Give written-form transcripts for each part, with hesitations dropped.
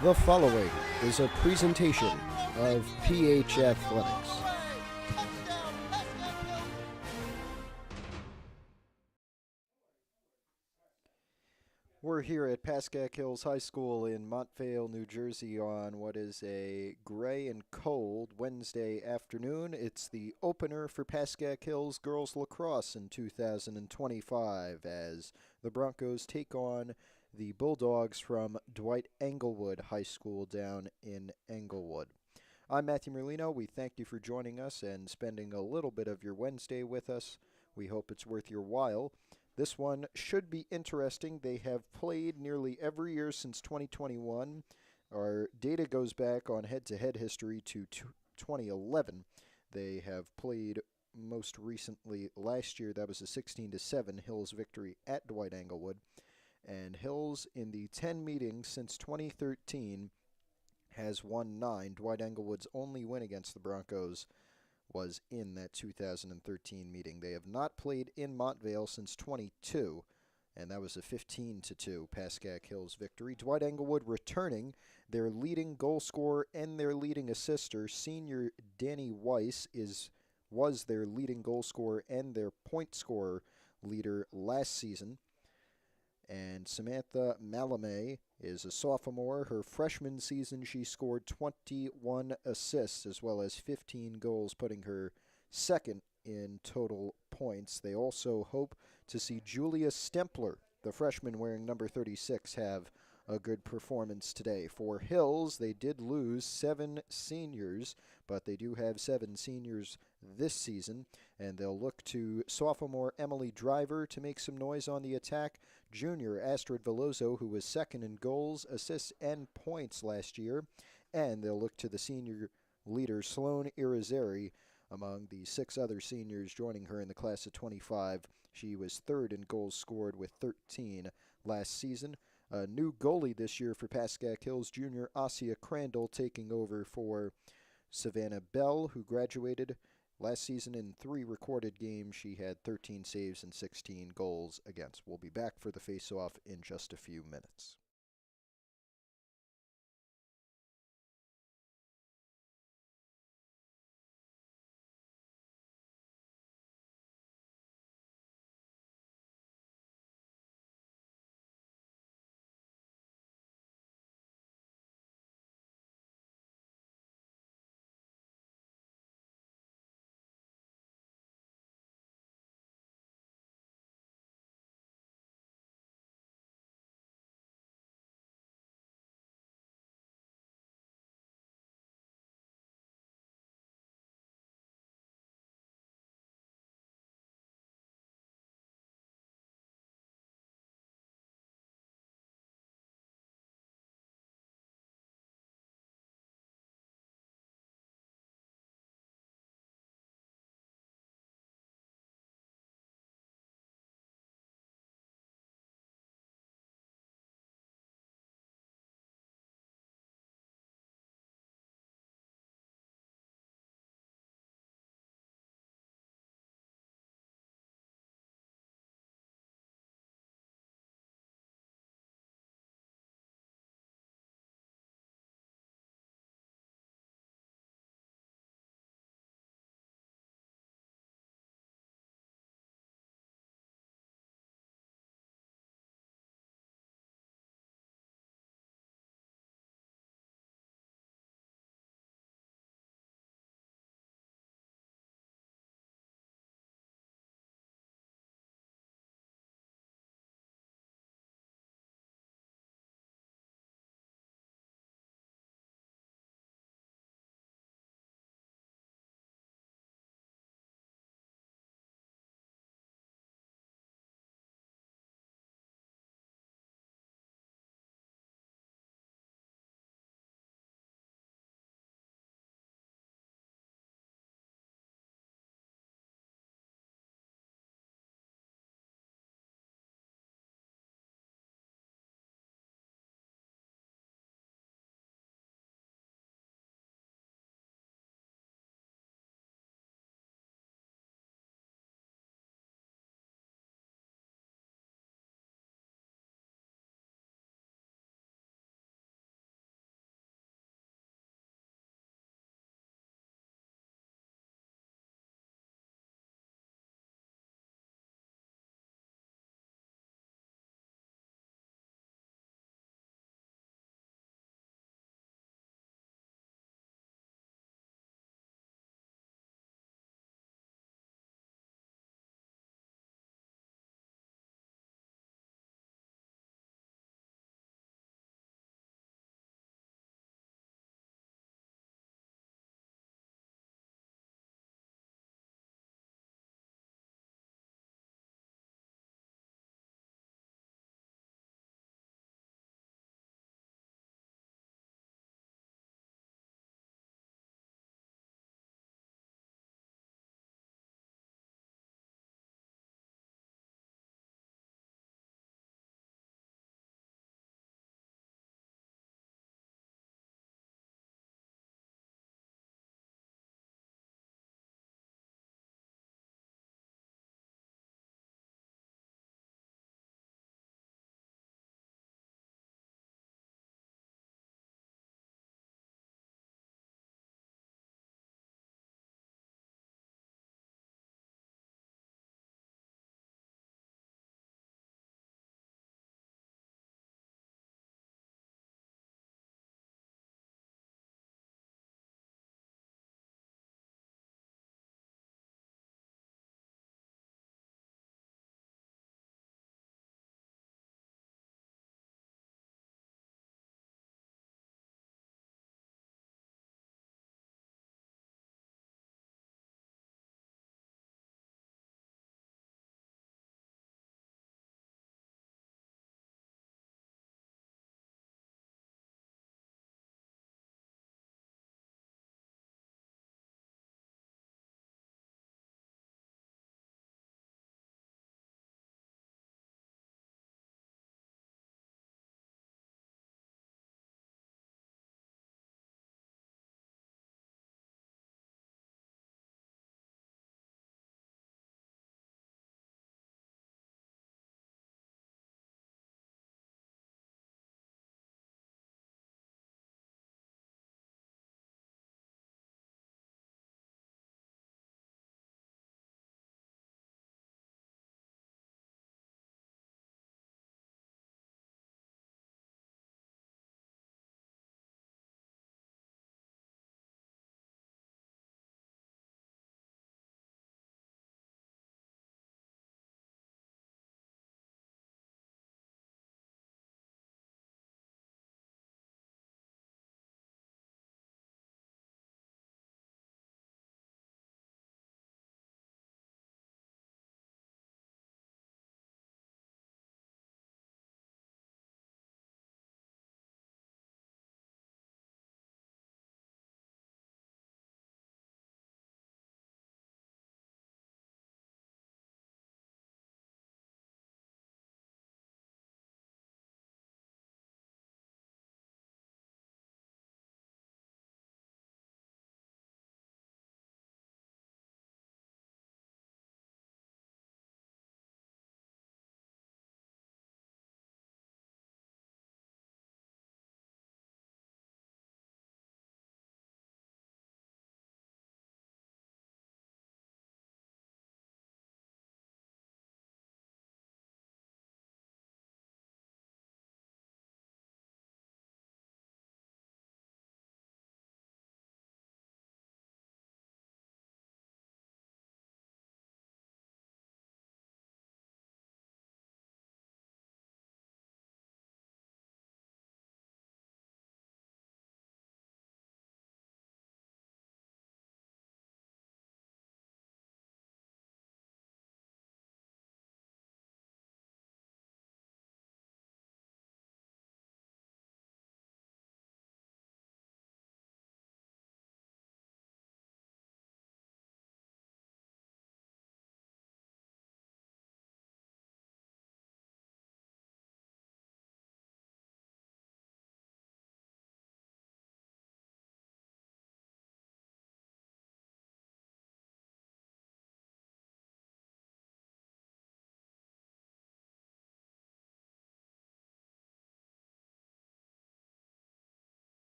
The following is a presentation of PH Athletics. We're here at Pascack Hills High School in Montvale, New Jersey on what is a gray and cold Wednesday afternoon. It's the opener for Pascack Hills Girls Lacrosse in 2025 as the Broncos take on the Bulldogs from Dwight-Englewood High School down in Englewood. I'm Matthew Merlino. We thank you for joining us and spending a little bit of your Wednesday with us. We hope it's worth your while. This one should be interesting. They have played nearly every year since 2021. Our data goes back on head-to-head history to 2011. They have played most recently last year. That was a 16-7 Hills victory at Dwight-Englewood. And Hills, in the 10 meetings since 2013, has won 9. Dwight-Englewood's only win against the Broncos was in that 2013 meeting. They have not played in Montvale since 22, and that was a 15-2 Pascack Hills victory. Dwight-Englewood returning their leading goal scorer and their leading assister. Senior Danny Weiss was their leading goal scorer and their point scorer leader last season. And Samantha Malame is a sophomore. Her freshman season, she scored 21 assists as well as 15 goals, putting her second in total points. They also hope to see Julia Stempler, the freshman wearing number 36, have a good performance today. For Hills, they did lose 7 seniors, but they do have 7 seniors this season, and they'll look to sophomore Emily Driver to make some noise on the attack. Junior Astrid Veloso, who was second in goals, assists, and points last year, and they'll look to the senior leader Sloan Irizarry among the 6 other seniors joining her in the class of 25. She was third in goals scored with 13 last season. A new goalie this year for Pascack Hills, junior Asia Crandall, taking over for Savannah Bell, who graduated last season in 3 recorded games. She had 13 saves and 16 goals against. We'll be back for the face-off in just a few minutes.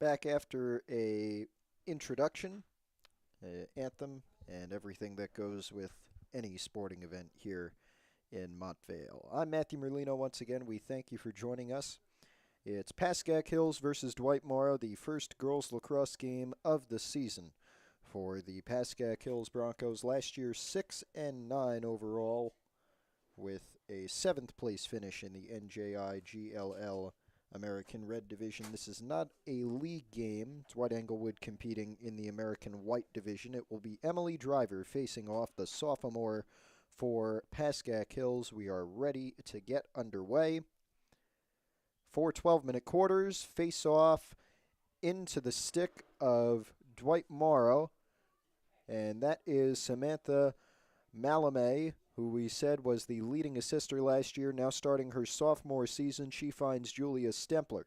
Back after a introduction, anthem, and everything that goes with any sporting event here in Montvale. I'm Matthew Merlino once again. We thank you for joining us. It's Pascack Hills versus Dwight Morrow, the first girls lacrosse game of the season for the Pascack Hills Broncos. Last year, 6-9 overall, with a 7th place finish in the NJIGLL American Red Division. This is not a league game. Dwight-Englewood competing in the American White Division. It will be Emily Driver facing off the sophomore for Pascack Hills. We are ready to get underway. 4 12-minute quarters. Face off into the stick of Dwight Morrow, and that is Samantha Malame, who we said was the leading assister last year. Now starting her sophomore season, she finds Julia Stempler.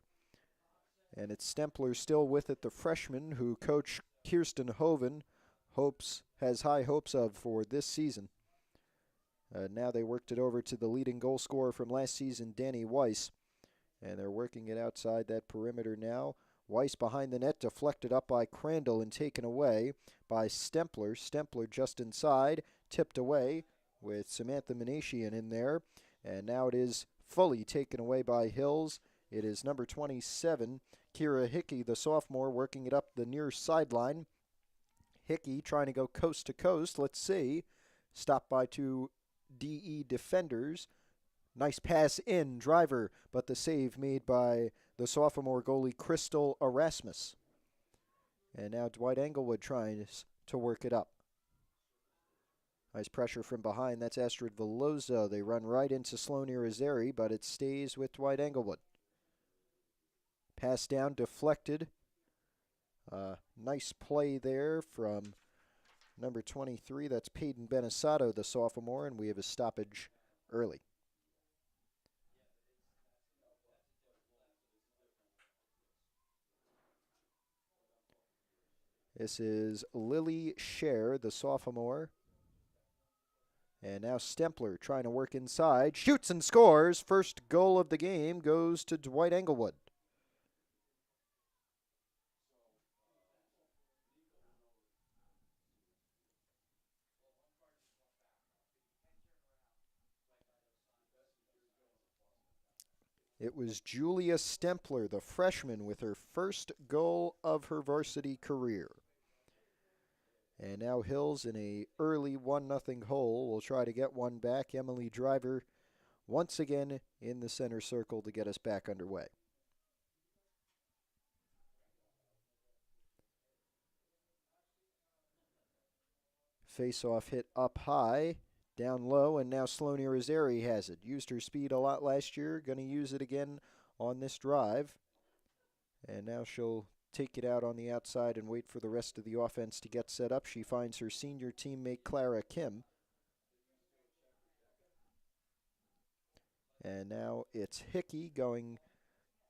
And it's Stempler still with it, the freshman who Coach Kirsten Hoven has high hopes of for this season. Now they worked it over to the leading goal scorer from last season, Danny Weiss. And they're working it outside that perimeter now. Weiss behind the net, deflected up by Crandall and taken away by Stempler. Stempler just inside, tipped away with Samantha Manatian in there. And now it is fully taken away by Hills. It is number 27, Kira Hickey, the sophomore, working it up the near sideline. Hickey trying to go coast to coast. Let's see. Stopped by two DE defenders. Nice pass in, Driver, but the save made by the sophomore goalie Crystal Erasmus. And now Dwight-Englewood trying to work it up. Nice pressure from behind. That's Astrid Veloso. They run right into Sloane Irizarry, but it stays with Dwight-Englewood. Pass down, deflected. Nice play there from number 23. That's Peyton Benisato, the sophomore, and we have a stoppage early. This is Lily Scher, the sophomore. And now Stempler trying to work inside. Shoots and scores. First goal of the game goes to Dwight-Englewood. It was Julia Stempler, the freshman, with her first goal of her varsity career. And now Hills in a early 1-0 hole will try to get one back. Emily Driver once again in the center circle to get us back underway. Face-off hit up high, down low, and now Sloane Irizarry has it. Used her speed a lot last year, going to use it again on this drive. And now she'll take it out on the outside and wait for the rest of the offense to get set up. She finds her senior teammate Clara Kim. And now it's Hickey going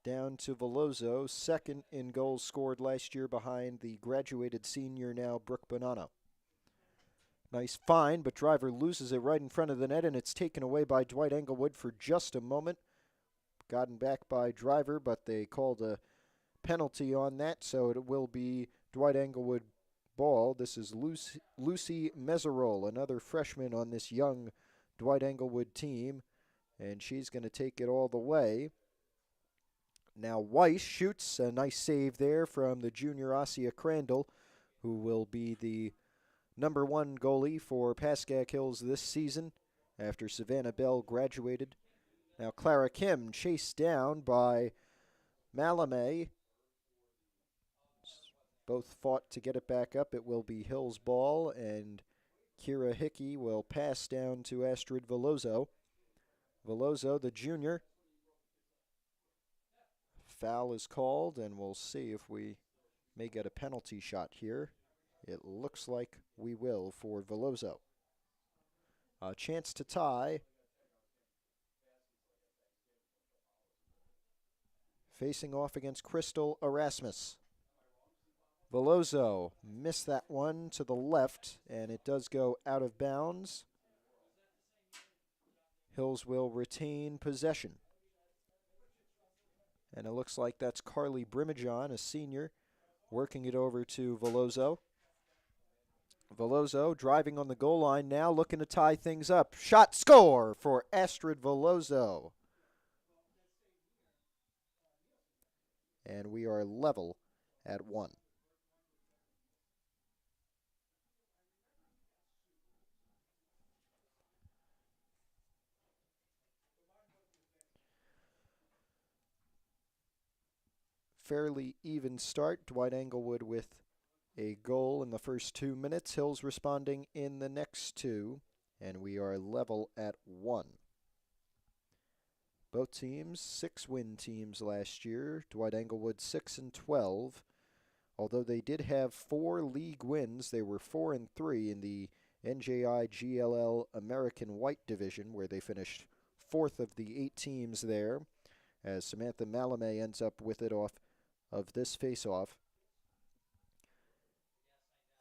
down to Veloso, second in goals scored last year behind the graduated senior now Brooke Bonanno. Nice find, but Driver loses it right in front of the net, and it's taken away by Dwight-Englewood for just a moment. Gotten back by Driver, but they called a penalty on that, so it will be Dwight-Englewood ball. This is Lucy Meserole, another freshman on this young Dwight-Englewood team, and she's going to take it all the way. Now Weiss shoots, a nice save there from the junior Asia Crandall, who will be the number 1 goalie for Pascack Hills this season after Savannah Bell graduated. Now Clara Kim chased down by Malame. Both fought to get it back up. It will be Hill's ball, and Kira Hickey will pass down to Astrid Veloso. Veloso, the junior. Foul is called, and we'll see if we may get a penalty shot here. It looks like we will for Veloso. A chance to tie. Facing off against Crystal Erasmus. Veloso missed that one to the left, and it does go out of bounds. Hills will retain possession. And it looks like that's Carly Brimijon, a senior, Working it over to Veloso. Veloso driving on the goal line now, looking to tie things up. Shot, score for Astrid Veloso. And we are level at 1. Fairly even start. Dwight-Englewood with a goal in the first 2 minutes. Hills responding in the next 2. And we are level at 1. Both teams 6-win teams last year. Dwight-Englewood 6-12. Although they did have 4 league wins, they were 4-3 in the NJI GLL American White Division, where they finished 4th of the 8 teams there, as Samantha Malame ends up with it off of this face-off.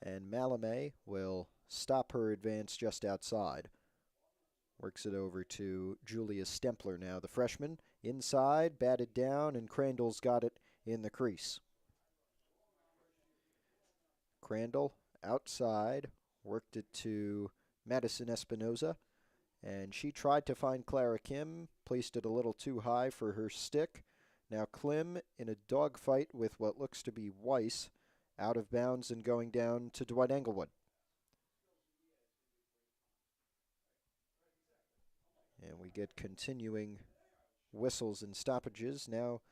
And Malame will stop her advance just outside. Works it over to Julia Stempler now, the freshman. Inside, batted down, and Crandall's got it in the crease. Crandall outside, worked it to Madison Espinoza, and she tried to find Clara Kim, placed it a little too high for her stick. Now Klim in a dogfight with what looks to be Weiss, out of bounds and going down to Dwight-Englewood. And we get continuing whistles and stoppages. Now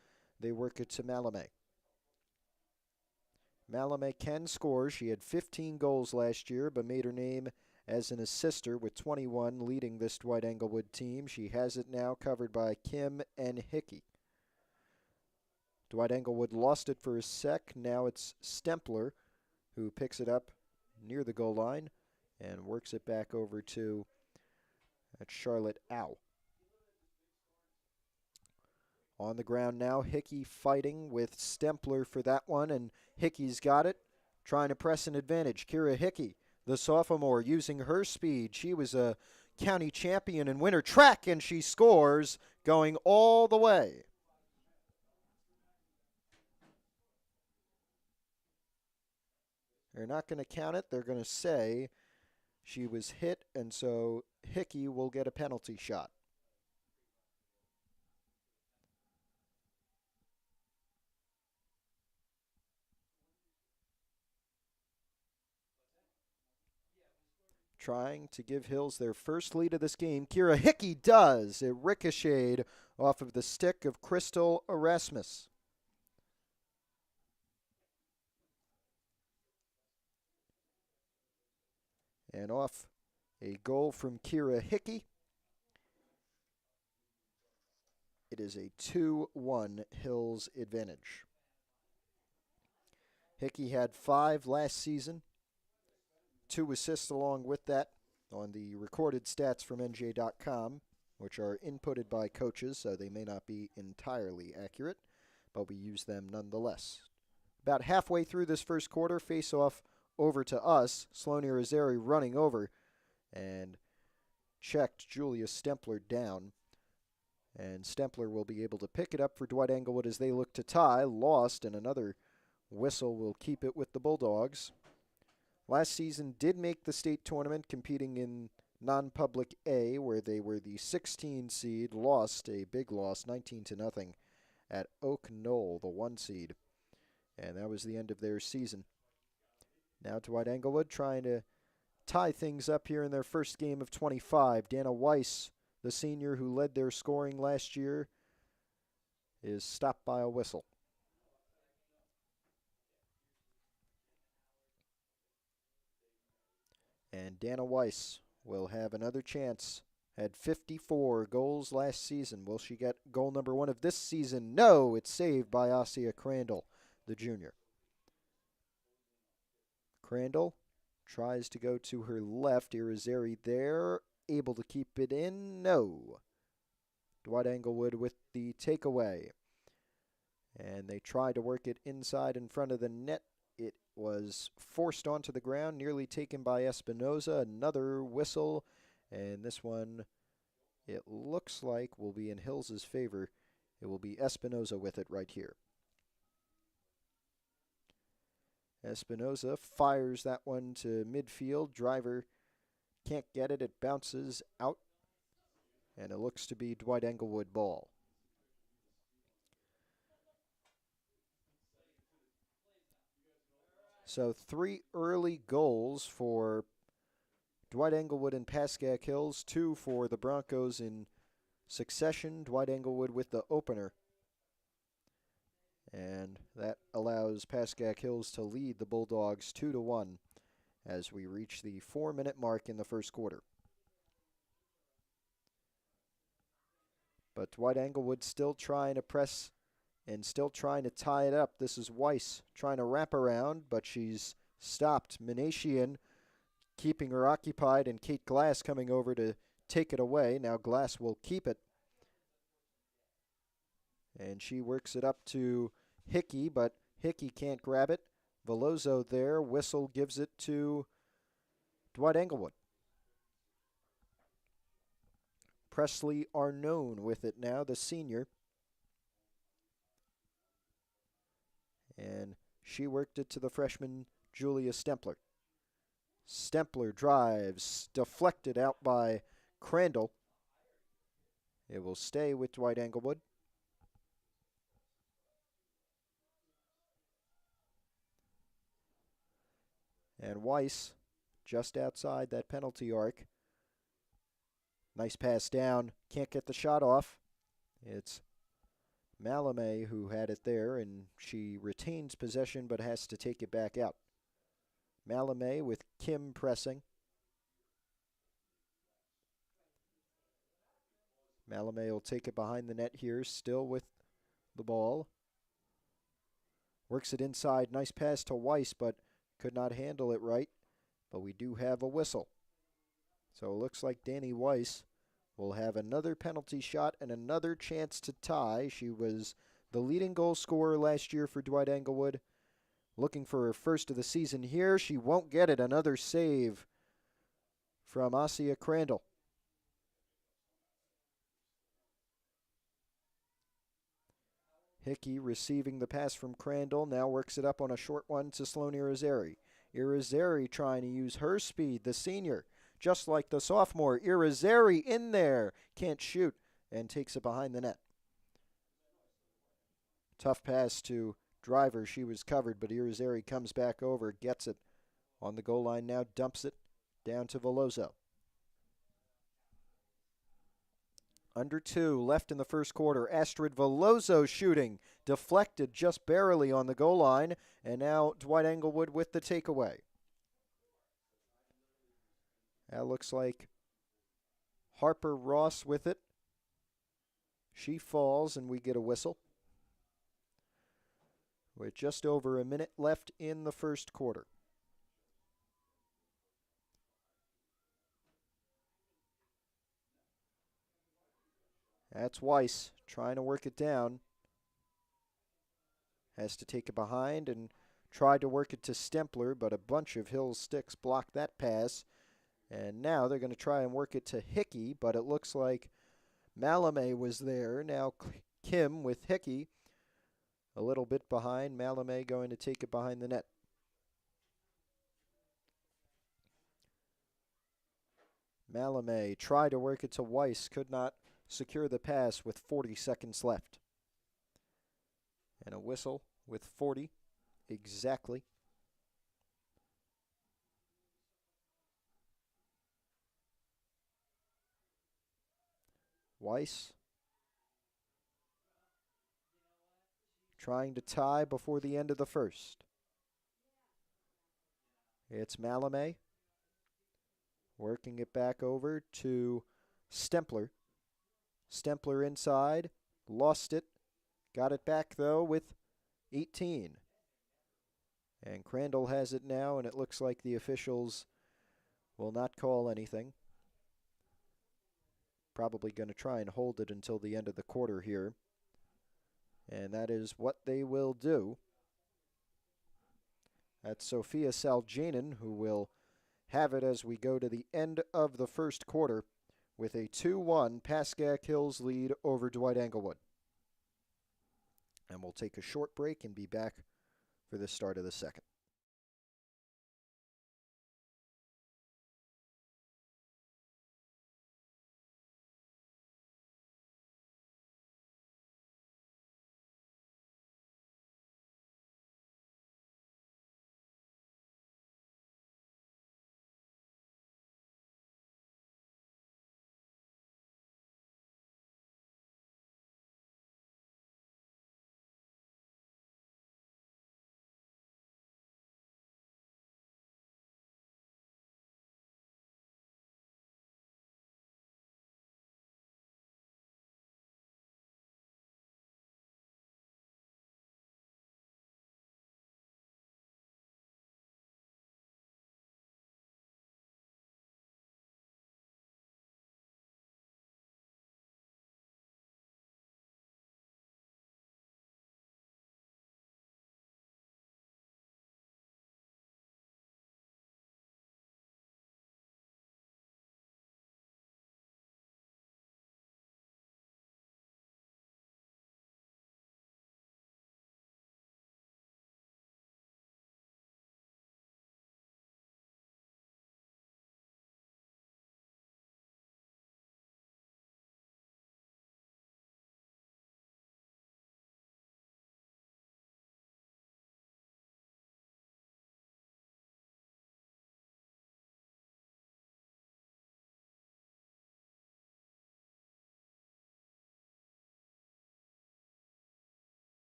they work it to Malame. Malame can score. She had 15 goals last year, but made her name as an assister with 21, leading this Dwight-Englewood team. She has it now covered by Kim and Hickey. Dwight-Englewood lost it for a sec. Now it's Stempler who picks it up near the goal line and works it back over to Charlotte Au. On the ground now, Hickey fighting with Stempler for that one, and Hickey's got it, trying to press an advantage. Kira Hickey, the sophomore, using her speed. She was a county champion in winter track, and she scores, going all the way. They're not going to count it. They're going to say she was hit, and so Hickey will get a penalty shot. Trying to give Hills their first lead of this game. Kira Hickey does. It ricocheted off of the stick of Crystal Erasmus. And off a goal from Kira Hickey. It is a 2-1 Hills advantage. Hickey had 5 last season. 2 assists along with that on the recorded stats from NJ.com, which are inputted by coaches, so they may not be entirely accurate, but we use them nonetheless. About halfway through this first quarter, face-off over to us. Sloane Irizarry running over and checked Julia Stempler down. And Stempler will be able to pick it up for Dwight-Englewood as they look to tie. Lost, and another whistle will keep it with the Bulldogs. Last season did make the state tournament, competing in non-public A, where they were the 16 seed, lost a big loss, 19-0, at Oak Knoll, the 1 seed. And that was the end of their season. Now Dwight-Englewood trying to tie things up here in their first game of 25. Dana Weiss, the senior who led their scoring last year, is stopped by a whistle. And Dana Weiss will have another chance. Had 54 goals last season. Will she get goal number 1 of this season? No, it's saved by Asia Crandall, the junior. Crandall tries to go to her left. Irizarry there, able to keep it in. No. Dwight-Englewood with the takeaway. And they tried to work it inside in front of the net. It was forced onto the ground, nearly taken by Espinoza. Another whistle, and this one, it looks like, will be in Hills' favor. It will be Espinoza with it right here. Espinoza fires that one to midfield. Driver can't get it. It bounces out. And it looks to be Dwight-Englewood ball. So 3 early goals for Dwight-Englewood and Pascack Hills. 2 for the Broncos in succession. Dwight-Englewood with the opener. And that allows Pascack Hills to lead the Bulldogs 2-1 as we reach the 4-minute mark in the first quarter. But Dwight-Englewood still trying to press and still trying to tie it up. This is Weiss trying to wrap around, but she's stopped. Manasian keeping her occupied, and Kate Glass coming over to take it away. Now Glass will keep it. And she works it up to Hickey, but Hickey can't grab it. Veloso there. Whistle gives it to Dwight-Englewood. Presley Arnone with it now, the senior. And she worked it to the freshman Julia Stempler. Stempler drives, deflected out by Crandall. It will stay with Dwight-Englewood. And Weiss just outside that penalty arc. Nice pass down. Can't get the shot off. It's Malame who had it there, and she retains possession but has to take it back out. Malame with Kim pressing. Malame will take it behind the net here, still with the ball. Works it inside. Nice pass to Weiss, but could not handle it right. But we do have a whistle. So it looks like Danny Weiss will have another penalty shot and another chance to tie. She was the leading goal scorer last year for Dwight-Englewood. Looking for her first of the season here. She won't get it. Another save from Asia Crandall. Hickey receiving the pass from Crandall. Now works it up on a short one to Sloane Irizarry. Irizarry trying to use her speed, the senior. Just like the sophomore. Irizarry in there. Can't shoot and takes it behind the net. Tough pass to Driver. She was covered, but Irizarry comes back over, gets it on the goal line now, dumps it down to Veloso. Under 2 left in the first quarter. Astrid Veloso shooting. Deflected just barely on the goal line. And now Dwight-Englewood with the takeaway. That looks like Harper Ross with it. She falls and we get a whistle. With just over a minute left in the first quarter. That's Weiss trying to work it down. Has to take it behind and tried to work it to Stempler, but a bunch of Hill's sticks blocked that pass. And now they're going to try and work it to Hickey, but it looks like Malame was there. Now Kim with Hickey a little bit behind. Malame going to take it behind the net. Malame tried to work it to Weiss, could not secure the pass with 40 seconds left. And a whistle with 40 exactly. Weiss trying to tie before the end of the first. It's Malame working it back over to Stempler. Stempler inside, lost it, got it back though with 18. And Crandall has it now, and it looks like the officials will not call anything. Probably going to try and hold it until the end of the quarter here. And that is what they will do. That's Sophia Saljanin, who will have it as we go to the end of the first quarter with a 2-1 Pascack Hills lead over Dwight-Englewood. And we'll take a short break and be back for the start of the second.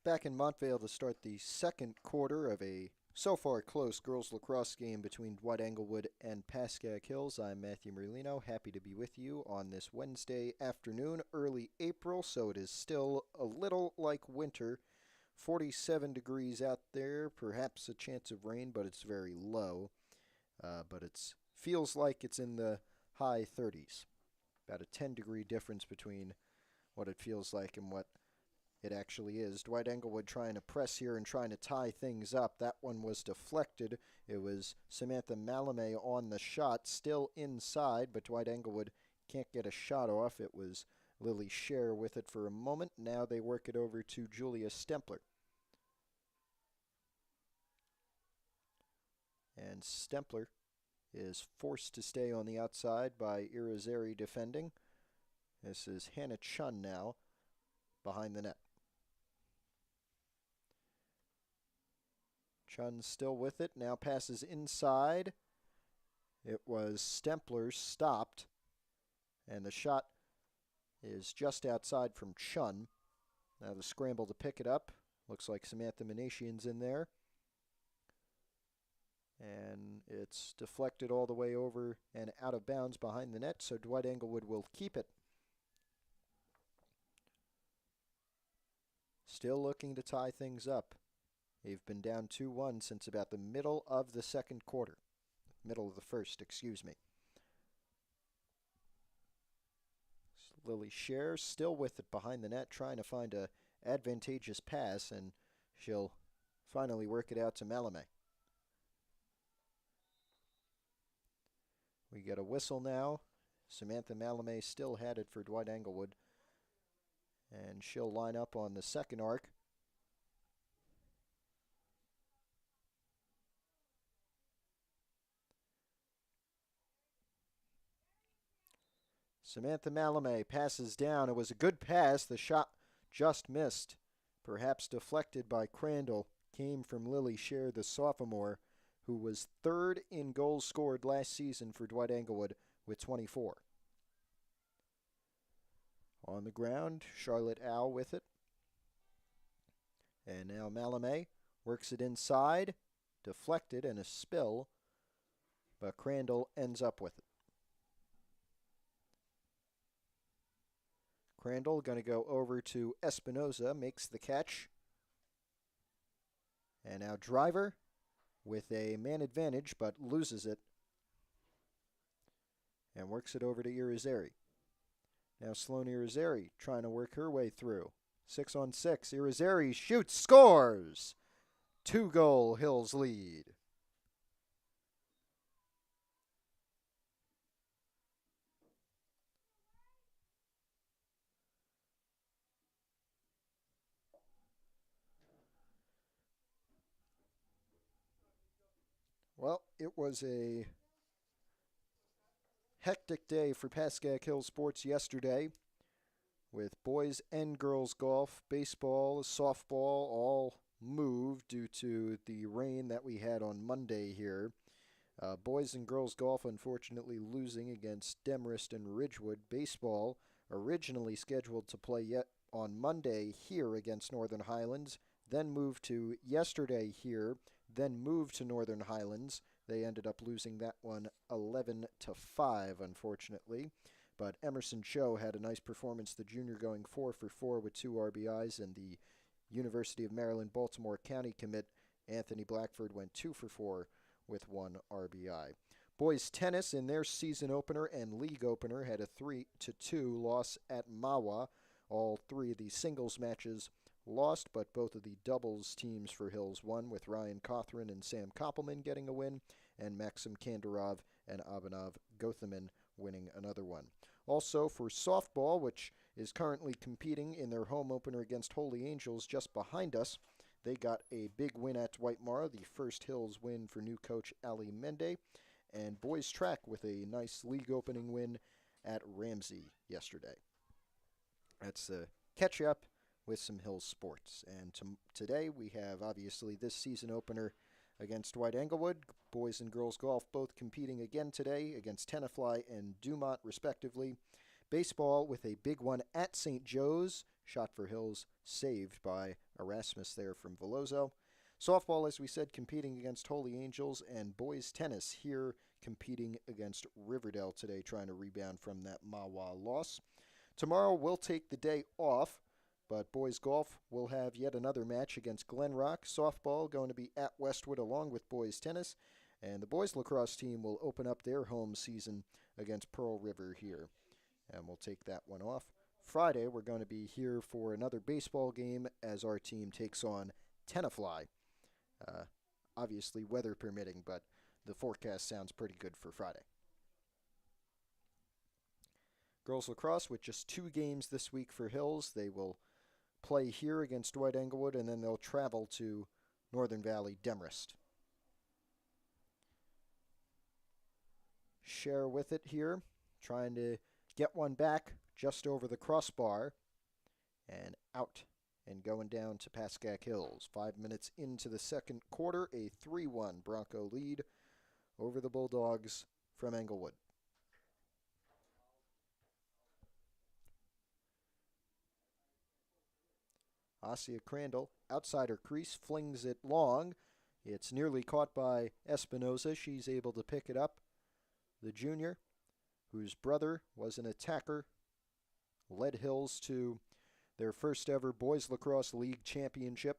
Back in Montvale to start the second quarter of a so far close girls lacrosse game between Dwight-Englewood and Pascack Hills. I'm Matthew Merlino, happy to be with you on this Wednesday afternoon, early April, so it is still a little like winter. 47 degrees out there, perhaps a chance of rain, but it's very low. But it feels like it's in the high 30s. About a 10-degree difference between what it feels like and what it actually is. Dwight-Englewood trying to press here and trying to tie things up. That one was deflected. It was Samantha Malame on the shot, still inside, but Dwight-Englewood can't get a shot off. It was Lily Scher with it for a moment. Now they work it over to Julia Stempler. And Stempler is forced to stay on the outside by Irizarry defending. This is Hannah Chun now behind the net. Chun still with it, now passes inside. It was Stempler stopped, and the shot is just outside from Chun. Now the scramble to pick it up. Looks like Samantha Manatian's in there. And it's deflected all the way over and out of bounds behind the net, so Dwight-Englewood will keep it. Still looking to tie things up. They've been down 2-1 since about the middle of the second quarter. Middle of the first, excuse me. Lily Scher still with it behind the net, trying to find a advantageous pass, and she'll finally work it out to Malame. We get a whistle now. Samantha Malame still had it for Dwight-Englewood, and she'll line up on the second arc. Samantha Malame passes down. It was a good pass. The shot just missed. Perhaps deflected by Crandall. Came from Lily Scher, the sophomore, who was third in goals scored last season for Dwight-Englewood with 24. On the ground, Charlotte Owl with it. And now Malame works it inside. Deflected and a spill. But Crandall ends up with it. Crandall going to go over to Espinoza, makes the catch. And now Driver with a man advantage, but loses it. And works it over to Irizarry. Now Sloane Irizarry trying to work her way through. 6-on-6. Irizarry shoots, scores! 2-goal Hills lead. Well, it was a hectic day for Pascack Hills sports yesterday, with boys and girls golf, baseball, softball all moved due to the rain that we had on Monday here. Boys and girls golf unfortunately losing against Demarest and Ridgewood. Baseball originally scheduled to play yet on Monday here against Northern Highlands, then moved to yesterday here, then moved to Northern Highlands. They ended up losing that one 11-5, unfortunately. But Emerson Cho had a nice performance, the junior going 4 for 4 with 2 RBIs, and the University of Maryland Baltimore County commit Anthony Blackford went 2 for 4 with 1 RBI. Boys tennis in their season opener and league opener had a 3-2 loss at Mawa. All three of the singles matches lost, but both of the doubles teams for Hills won, with Ryan Cothran and Sam Koppelman getting a win, and Maxim Kandarov and Abhinav Gothaman winning another one. Also for softball, which is currently competing in their home opener against Holy Angels just behind us, they got a big win at Dwight-Mara, the first Hills win for new coach Ali Mende, and boys track with a nice league opening win at Ramsey yesterday. That's the catch up with some Hills sports. And today we have obviously this season opener against Dwight-Englewood. Boys and girls golf both competing again today against Tenafly and Dumont respectively. Baseball with a big one at St. Joe's. Shot for Hills saved by Erasmus there from Veloso. Softball, as we said, competing against Holy Angels, and boys tennis here competing against Riverdale today, trying to rebound from that Mawa loss. Tomorrow we'll take the day off, but boys golf will have yet another match against Glen Rock. Softball going to be at Westwood along with boys tennis, and the boys lacrosse team will open up their home season against Pearl River here, and we'll take that one off. Friday, we're going to be here for another baseball game as our team takes on Tenafly. Obviously, weather permitting, but the forecast sounds pretty good for Friday. Girls lacrosse with just 2 games this week for Hills. They will play here against Dwight-Englewood, and then they'll travel to Northern Valley Demorest. Share with it here, trying to get one back just over the crossbar and out and going down to Pascack Hills. 5 minutes into the second quarter, a 3-1 Bronco lead over the Bulldogs from Englewood. Asia Crandall, outside her crease, flings it long. It's nearly caught by Espinoza. She's able to pick it up. The junior, whose brother was an attacker, led Hills to their first ever Boys Lacrosse League championship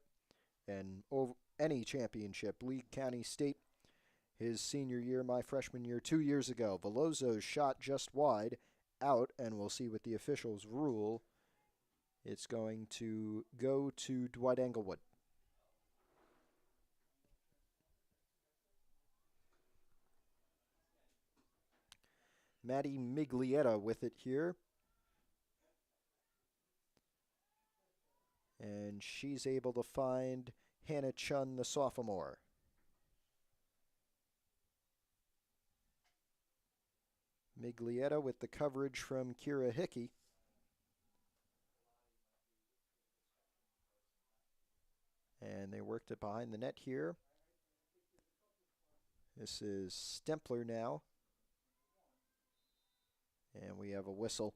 and any championship, league, county, state, his senior year, my freshman year, 2 years ago. Veloso's shot just wide, out, and we'll see what the officials rule. It's going to go to Dwight-Englewood. Maddie Miglietta with it here. And she's able to find Hannah Chun, the sophomore. Miglietta with the coverage from Kira Hickey. And they worked it behind the net here. This is Stempler now. And we have a whistle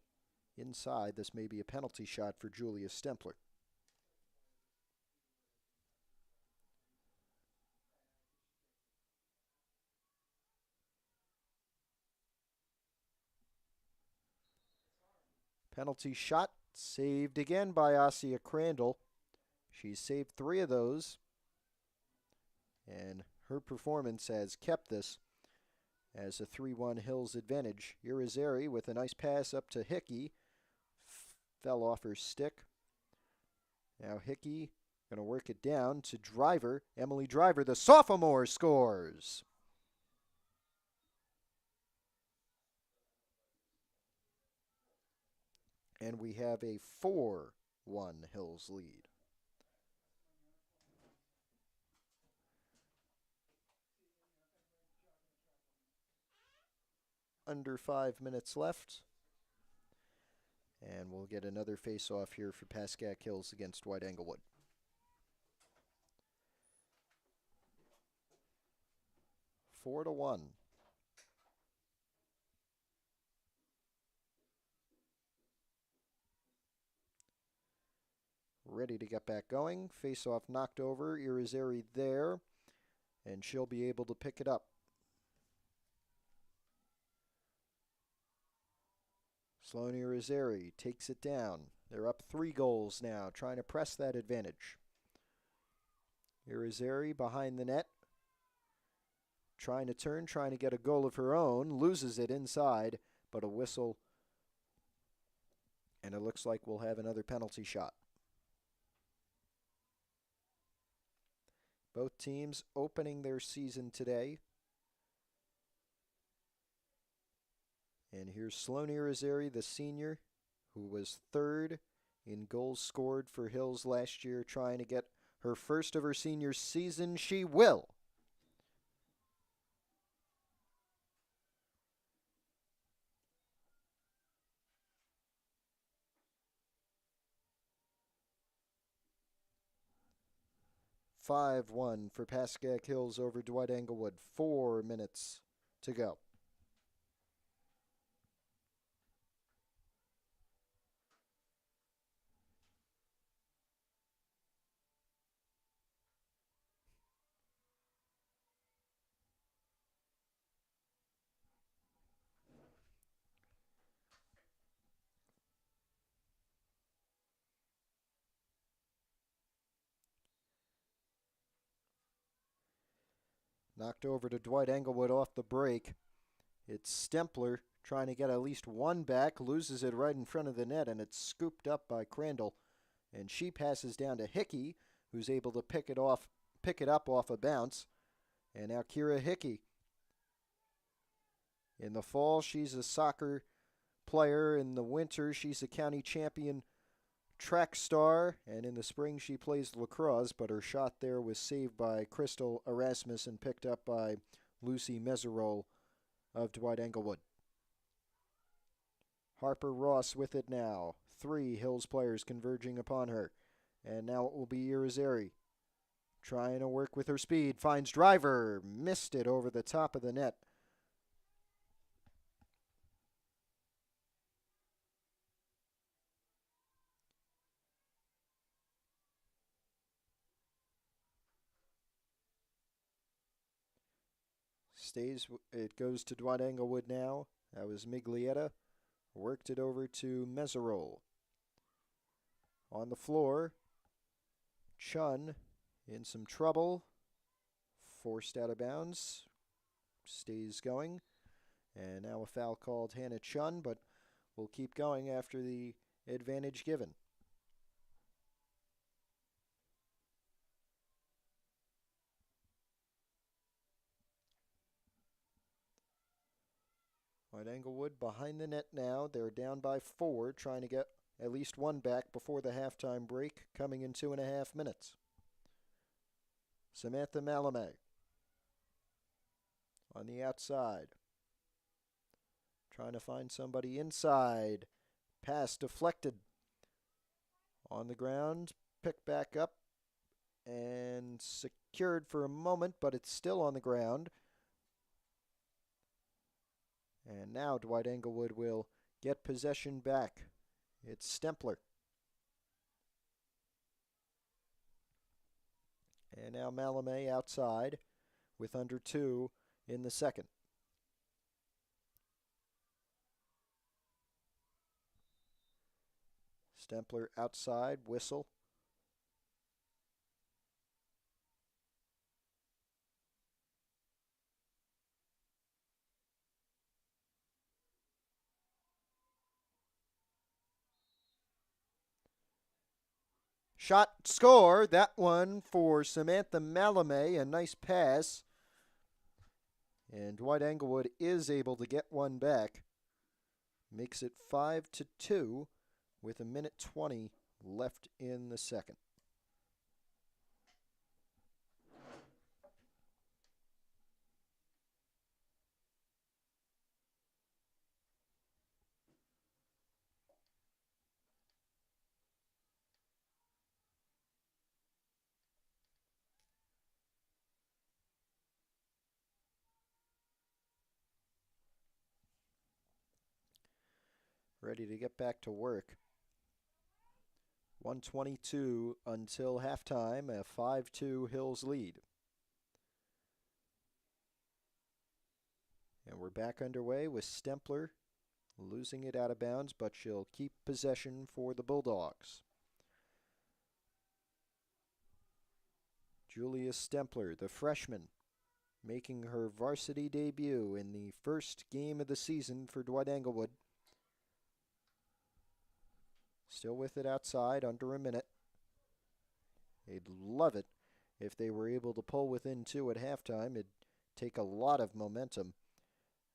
inside. This may be a penalty shot for Julia Stempler. Penalty shot saved again by Asia Crandall. She's saved 3 of those, and her performance has kept this as a 3-1 Hills advantage. Irizarry with a nice pass up to Hickey. Fell off her stick. Now Hickey going to work it down to Driver. Emily Driver, the sophomore, scores. And we have a 4-1 Hills lead. Under 5 minutes left. And we'll get another face-off here for Pascack Hills against Dwight-Englewood. Four to 1. Ready to get back going. Face-off knocked over. Irizarry there. And she'll be able to pick it up. Sloan Irizarry takes it down. They're up 3 goals now, trying to press that advantage. Irizarry behind the net. Trying to turn, trying to get a goal of her own. Loses it inside, but a whistle. And it looks like we'll have another penalty shot. Both teams opening their season today. And here's Sloan Irizarry, the senior, who was 3rd in goals scored for Hills last year, trying to get her first of her senior season. She will. "5-1 for Pascack Hills over Dwight-Englewood. 4 minutes to go. Knocked over to Dwight-Englewood off the break. It's Stempler trying to get at least one back, loses it right in front of the net, and it's scooped up by Crandall. And she passes down to Hickey, who's able to pick it up off a bounce. And now Kira Hickey. In the fall, she's a soccer player. In the winter, she's a county champion track star. And in the spring, she plays lacrosse, but her shot there was saved by Crystal Erasmus and picked up by Lucy Meserole of Dwight-Englewood. Harper Ross with it now. 3 Hills players converging upon her. And now it will be Irizarry. Trying to work with her speed. Finds Driver. Missed it over the top of the net. It goes to Dwight-Englewood now. That was Miglietta. Worked it over to Meserole. On the floor, Chun in some trouble. Forced out of bounds. Stays going. And now a foul called Hannah Chun, but we'll keep going after the advantage given. Dwight-Englewood behind the net now. They're down by 4, trying to get at least one back before the halftime break, coming in 2.5 minutes. Samantha Malame on the outside. Trying to find somebody inside. Pass deflected. On the ground, picked back up and secured for a moment, but it's still on the ground. And now Dwight-Englewood will get possession back. It's Stempler. And now Malame outside with under 2 in the second. Stempler outside, whistle. Shot, score. That one for Samantha Malame. A nice pass. And Dwight-Englewood is able to get one back. Makes it 5-2 with 1:20 left in the second. Ready to get back to work. 1:22 until halftime, a 5-2 Hills lead. And we're back underway with Stempler losing it out of bounds, but she'll keep possession for the Bulldogs. Julia Stempler, the freshman, making her varsity debut in the first game of the season for Dwight-Englewood. Still with it outside, under a minute. They'd love it if they were able to pull within 2 at halftime. It'd take a lot of momentum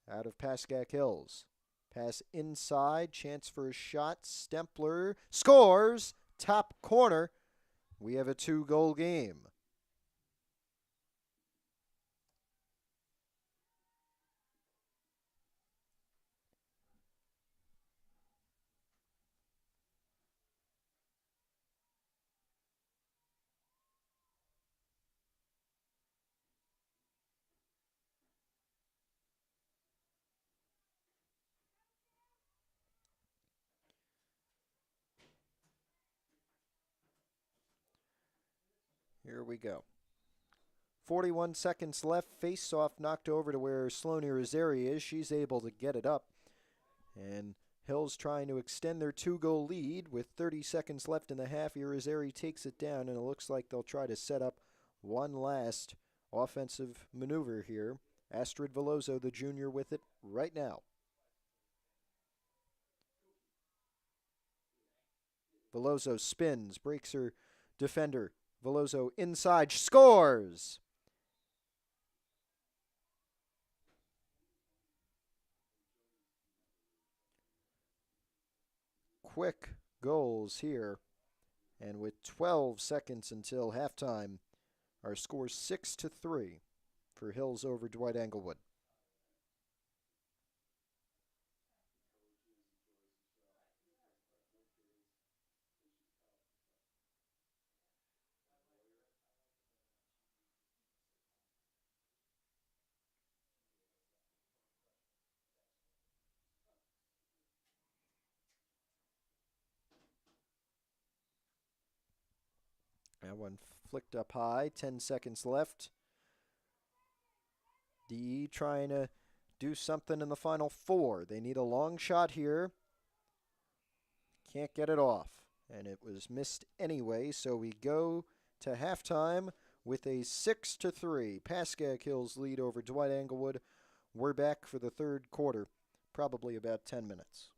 out of Pascack Hills. Pass inside, chance for a shot. Stempler scores, top corner. We have a 2-goal game. Here we go. 41 seconds left. Face-off knocked over to where Sloane Irizarry is. She's able to get it up. And Hills trying to extend their 2-goal lead with 30 seconds left in the half. Irizarry takes it down, and it looks like they'll try to set up one last offensive maneuver here. Astrid Veloso, the junior, with it right now. Veloso spins, breaks her defender. Veloso inside, scores! Quick goals here. And with 12 seconds until halftime, our score 6-3 for Hills over Dwight-Englewood. That one flicked up high, 10 seconds left. DE trying to do something in the final 4. They need a long shot here. Can't get it off. And it was missed anyway, so we go to halftime with a 6-3 Pascack Hills lead over Dwight-Englewood. We're back for the third quarter, probably about 10 minutes.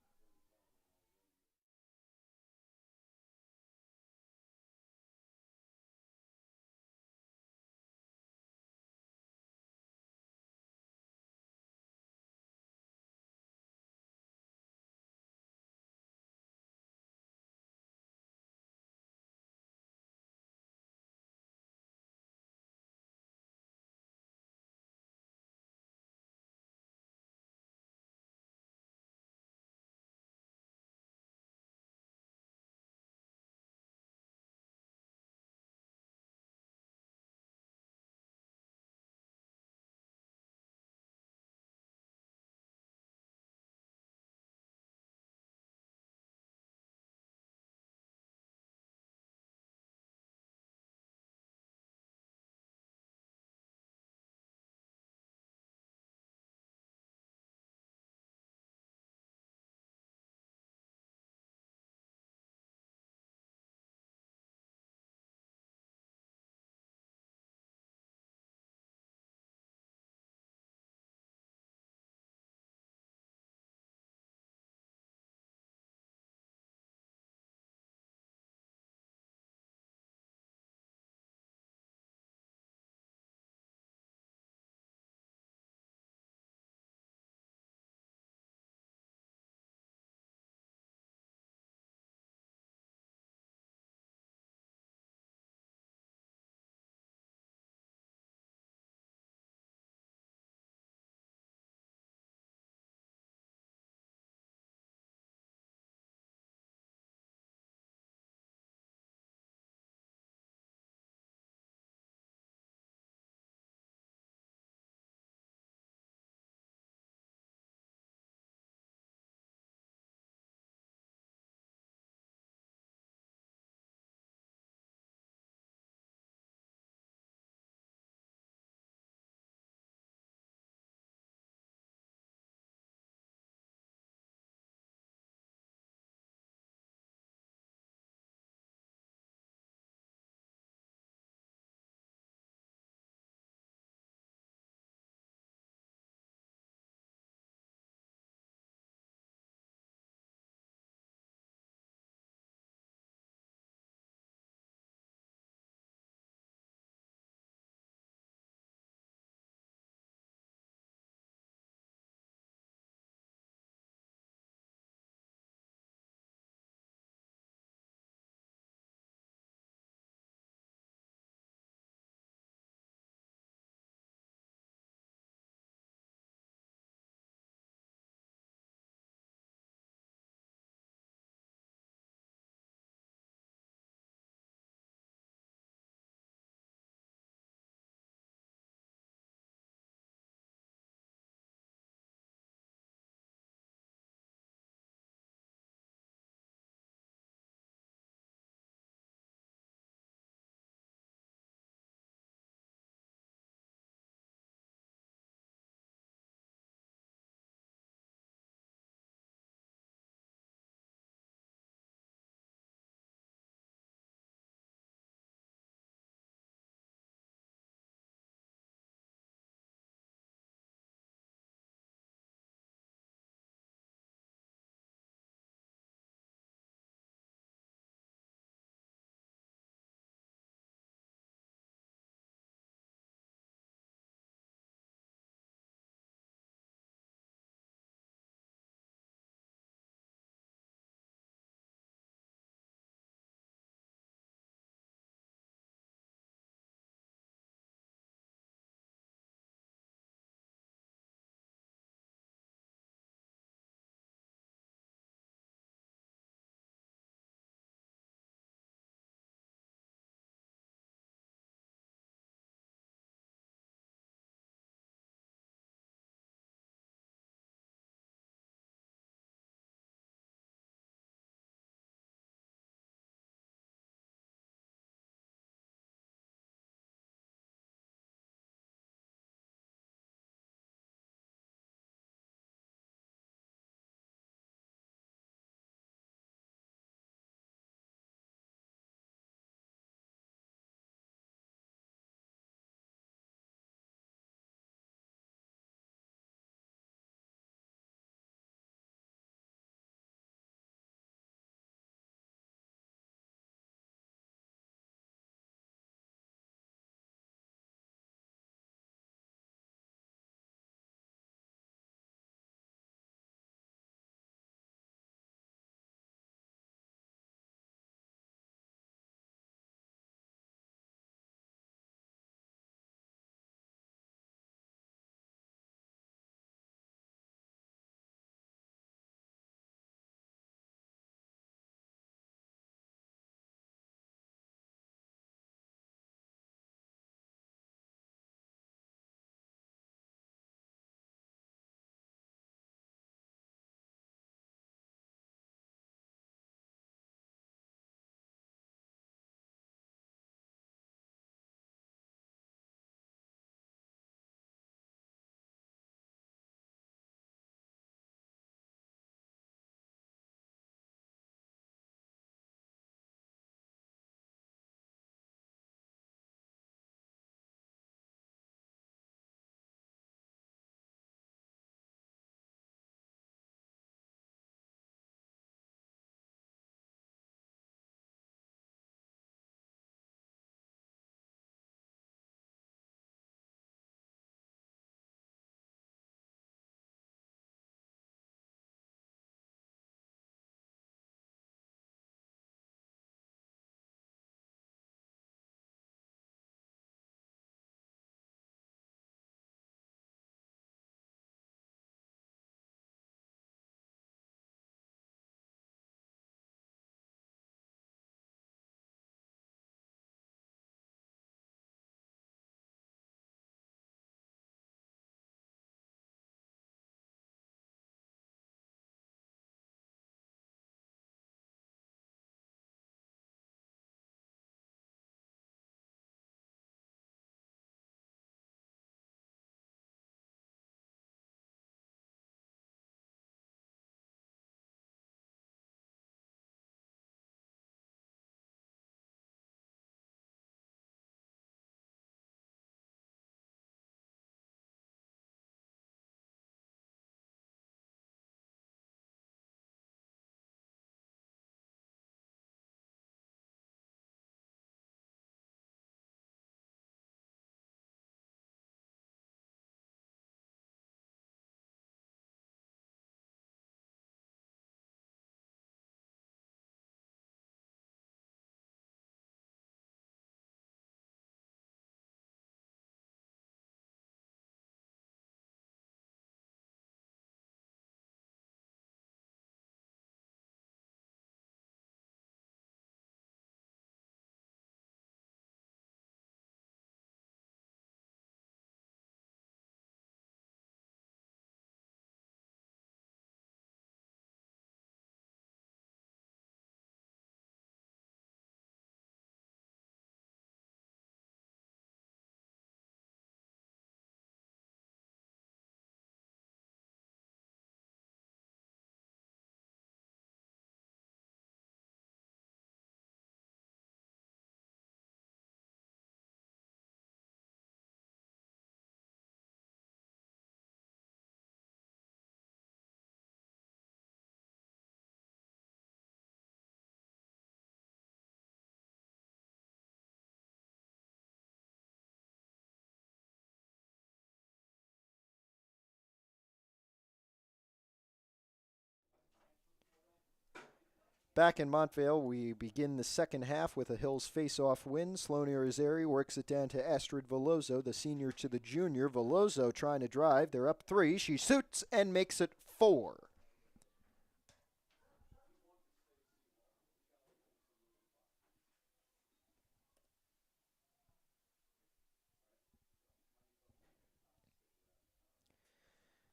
Back in Montvale, we begin the second half with a Hills face-off win. Sloane Irizarry works it down to Astrid Veloso, the senior to the junior. Veloso trying to drive. They're up 3. She shoots and makes it 4.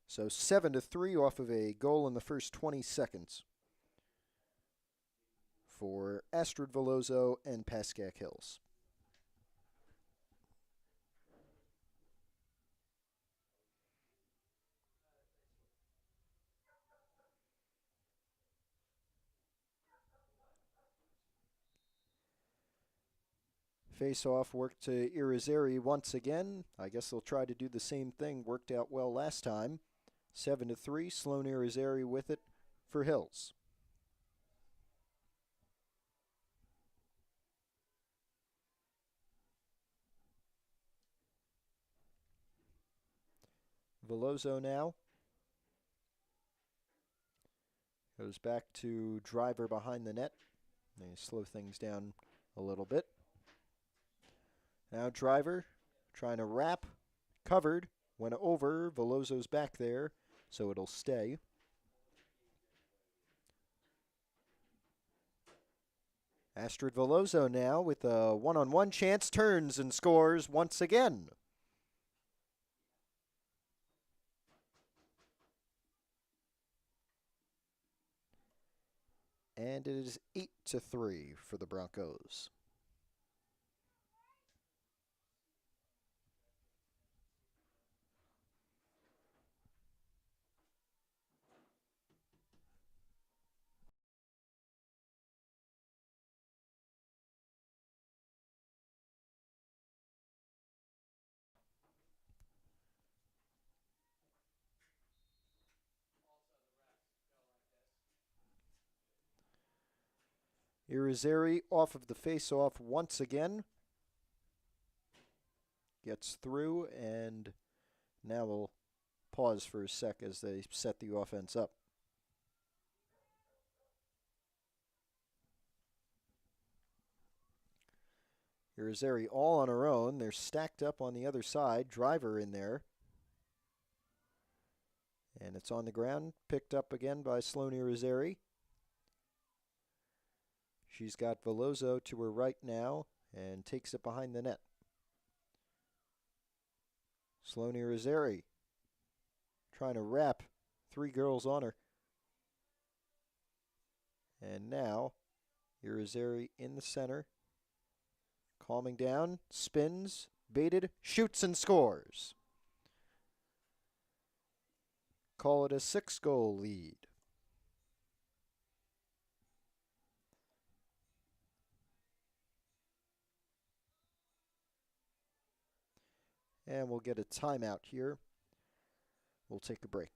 So 7-3 off of a goal in the first 20 seconds for Astrid Veloso and Pascack Hills. Face-off worked to Irizarry once again. I guess they'll try to do the same thing. Worked out well last time. 7-3, Sloane Irizarry with it for Hills. Veloso now goes back to driver behind the net. They slow things down a little bit. Now driver trying to wrap, covered, went over. Veloso's back there, so it'll stay. Astrid Veloso now with a one-on-one chance, turns and scores once again. And it is 8-3 for the Broncos. Irizarry off of the face-off once again. Gets through, and now we'll pause for a sec as they set the offense up. Irizarry all on her own. They're stacked up on the other side. Driver in there. And it's on the ground, picked up again by Sloane Irizarry. She's got Veloso to her right now and takes it behind the net. Sloane Irizarry trying to wrap 3 girls on her. And now Irizarry in the center. Calming down, spins, baited, shoots and scores. Call it a 6-goal lead. And we'll get a timeout here. We'll take a break.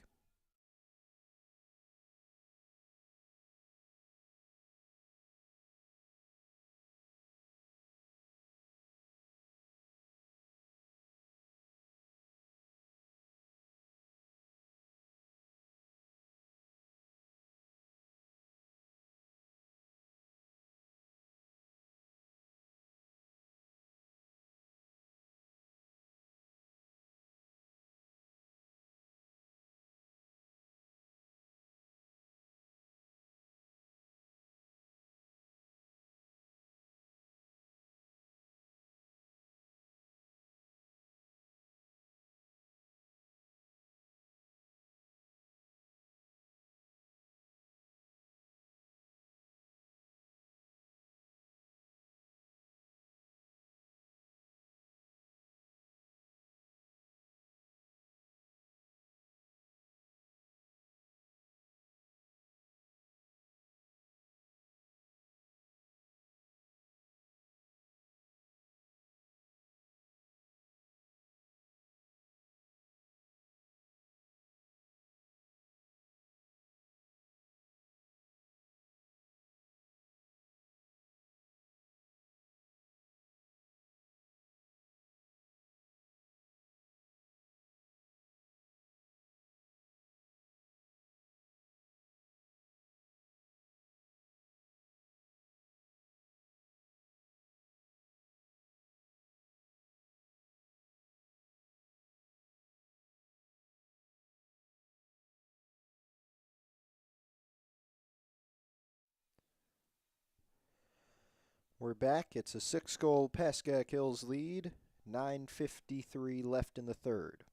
We're back. It's a 6-goal Pascack Hills lead. 9:53 left in the third.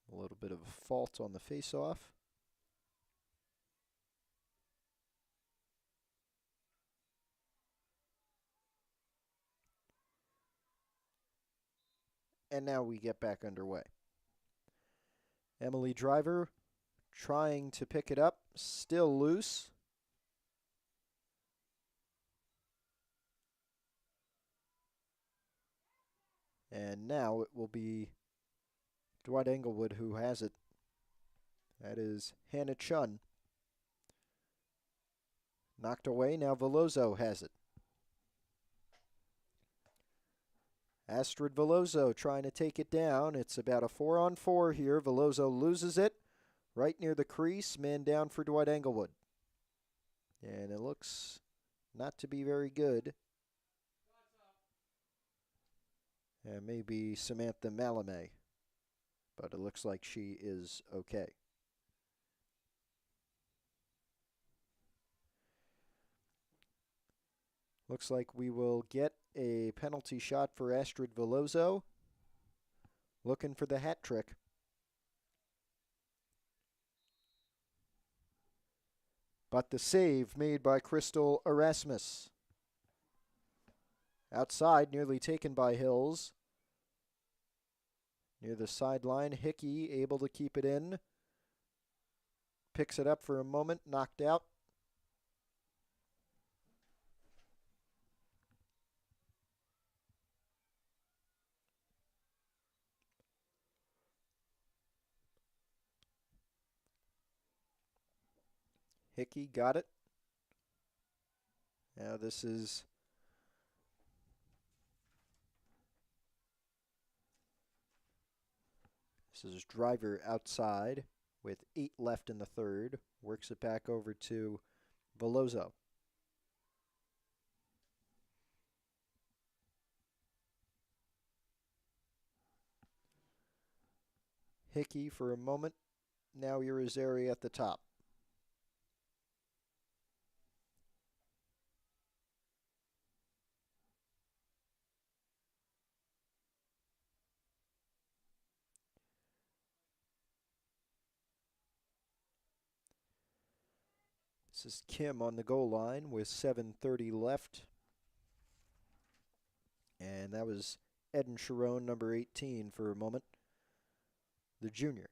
A little bit of a fault on the face-off. And now we get back underway. Emily Driver trying to pick it up, still loose. And now it will be Dwight-Englewood who has it. That is Hannah Chun. Knocked away, now Veloso has it. Astrid Veloso trying to take it down. It's about a 4-on-4 here. Veloso loses it right near the crease. Man down for Dwight-Englewood. And it looks not to be very good. And maybe Samantha Malame. But it looks like she is okay. Looks like we will get a penalty shot for Astrid Veloso. Looking for the hat trick. But the save made by Crystal Erasmus. Outside, nearly taken by Hills. Near the sideline, Hickey able to keep it in. Picks it up for a moment, knocked out. Hickey got it. Now this is Driver outside with 8 left in the third. Works it back over to Veloso. Hickey for a moment. Now Irizarry at the top. This is Kim on the goal line with 7:30 left. And that was Eden Sharon, number 18, for a moment. The junior.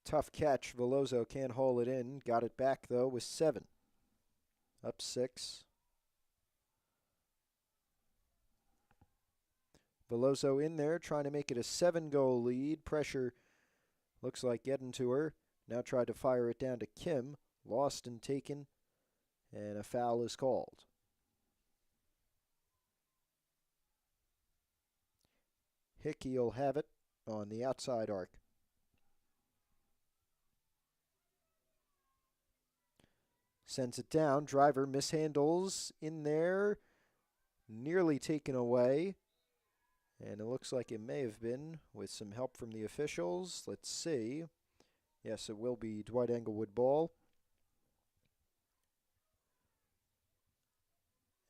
Tough catch. Veloso can't haul it in. Got it back, though, with 7. Up 6. Veloso in there, trying to make it a 7-goal lead. Pressure looks like getting to her. Now tried to fire it down to Kim. Lost and taken, and a foul is called. Hickey will have it on the outside arc. Sends it down. Driver mishandles in there. Nearly taken away. And it looks like it may have been with some help from the officials. Let's see. Yes, it will be Dwight-Englewood ball.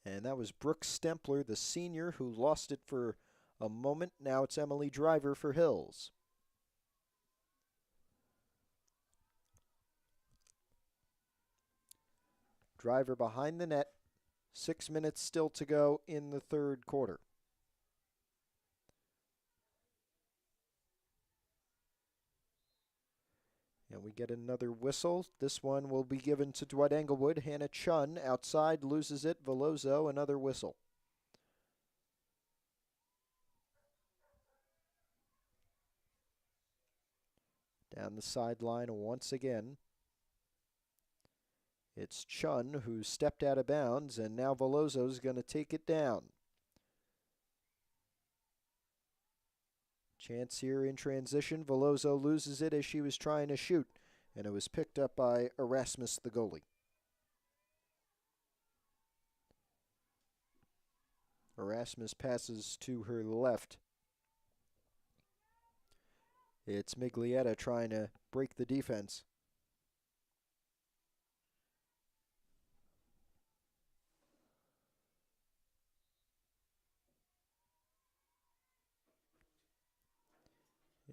And that was Brooke Stempler, the senior, who lost it for a moment. Now it's Emily Driver for Hills. Driver behind the net. 6 minutes still to go in the third quarter. And we get another whistle. This one will be given to Dwight-Englewood. Hannah Chun outside loses it. Veloso, another whistle. Down the sideline once again. It's Chun who stepped out of bounds, and now Veloso's going to take it down. Chance here in transition. Veloso loses it as she was trying to shoot, and it was picked up by Erasmus, the goalie. Erasmus passes to her left. It's Miglietta trying to break the defense.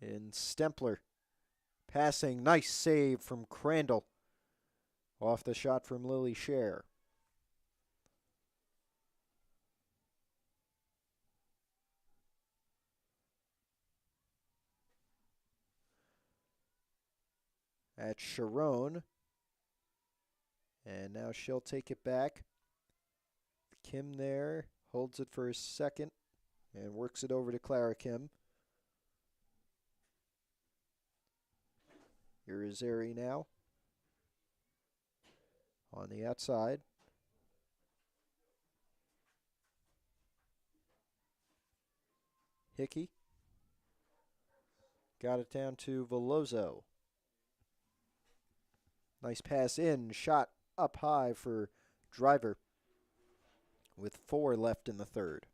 And Stempler passing. Nice save from Crandall. Off the shot from Lily Scher. At Sharon. And now she'll take it back. Kim there. Holds it for a second. And works it over to Clara Kim. Irizarry now. On the outside. Hickey. Got it down to Veloso. Nice pass in. Shot up high for Driver. With 4 left in the third.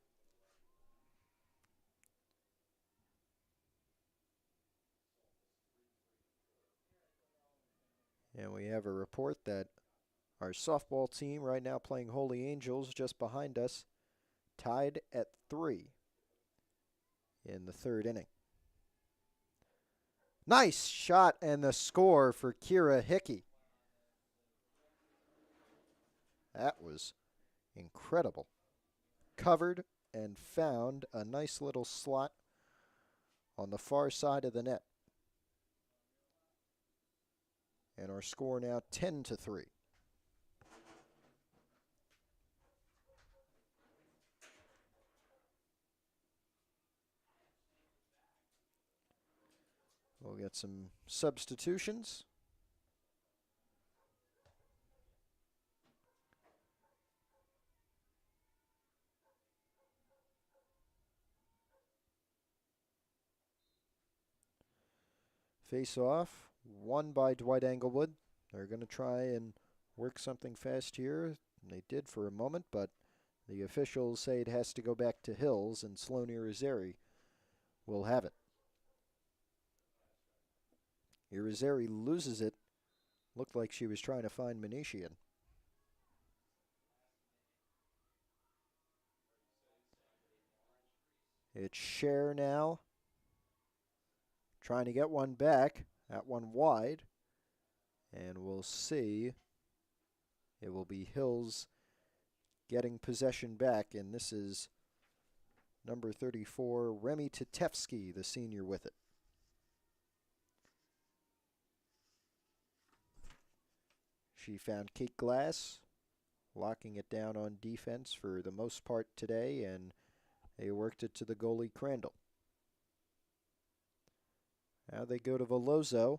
And we have a report that our softball team right now playing Holy Angels just behind us, tied at 3 in the third inning. Nice shot and the score for Kira Hickey. That was incredible. Covered and found a nice little slot on the far side of the net. And our score now 10-3. We'll get some substitutions. Face off, won by Dwight-Englewood. They're going to try and work something fast here. They did for a moment, but the officials say it has to go back to Hills, and Sloan Irizarry will have it. Irizarry loses it. Looked like she was trying to find Manishian. It's Scher now. Trying to get one back. That one wide. And we'll see. It will be Hills getting possession back. And this is number 34, Remy Tatevsky, the senior, with it. She found Kate Glass, locking it down on defense for the most part today, and they worked it to the goalie Crandall. Now they go to Veloso,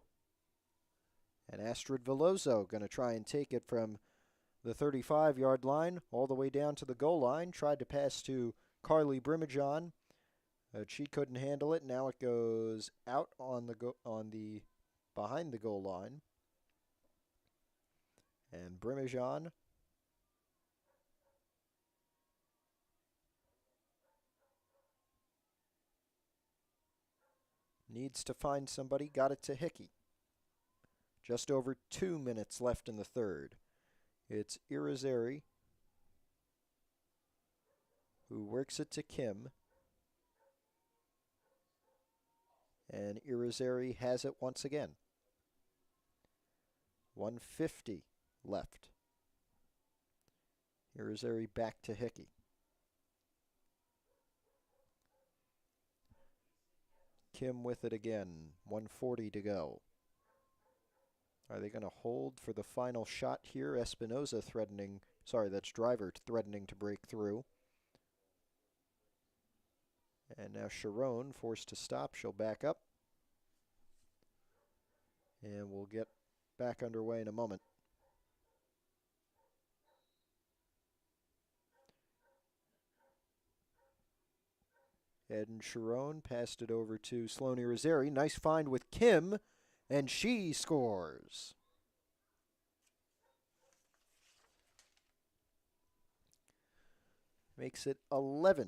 and Astrid Veloso going to try and take it from the 35-yard line all the way down to the goal line. Tried to pass to Carly Brimajon. She couldn't handle it. Now it goes out on the behind the goal line. And Brimajon needs to find somebody. Got it to Hickey. Just over 2 minutes left in the third. It's Irizarry who works it to Kim. And Irizarry has it once again. 1:50 left. Irizarry back to Hickey. Kim with it again. 1:40 to go. Are they going to hold for the final shot here? Espinoza threatening. Sorry, that's Driver threatening to break through. And now Sharon forced to stop. She'll back up. And we'll get back underway in a moment. Ed and Sharon passed it over to Sloan Irizarry. Nice find with Kim, and she scores. makes it 11-3.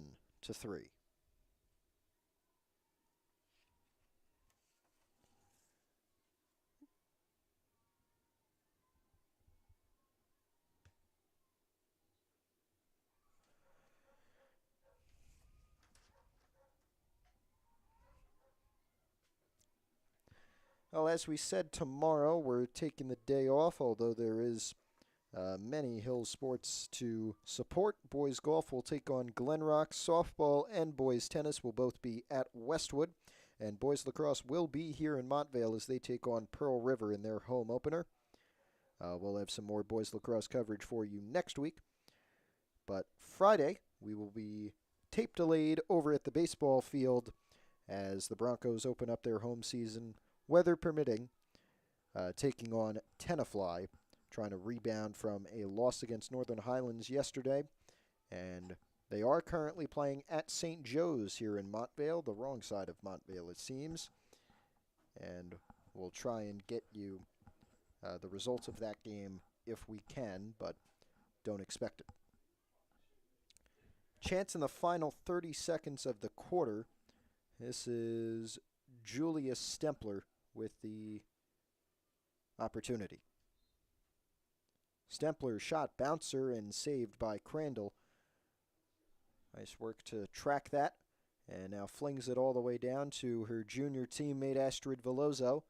Well, as we said, tomorrow we're taking the day off, although there is many Hills sports to support. Boys golf will take on Glen Rock. Softball and boys tennis will both be at Westwood. And boys lacrosse will be here in Montvale as they take on Pearl River in their home opener. We'll have some more boys lacrosse coverage for you next week. But Friday, we will be tape delayed over at the baseball field as the Broncos open up their home season, weather permitting, taking on Tenafly, trying to rebound from a loss against Northern Highlands yesterday. And they are currently playing at St. Joe's here in Montvale, the wrong side of Montvale it seems. And we'll try and get you the results of that game if we can, but don't expect it. Chance in the final 30 seconds of the quarter. This is Julius Stempler with the opportunity. Stempler shot bouncer and saved by Crandall. Nice work to track that. And now flings it all the way down to her junior teammate Astrid Veloso.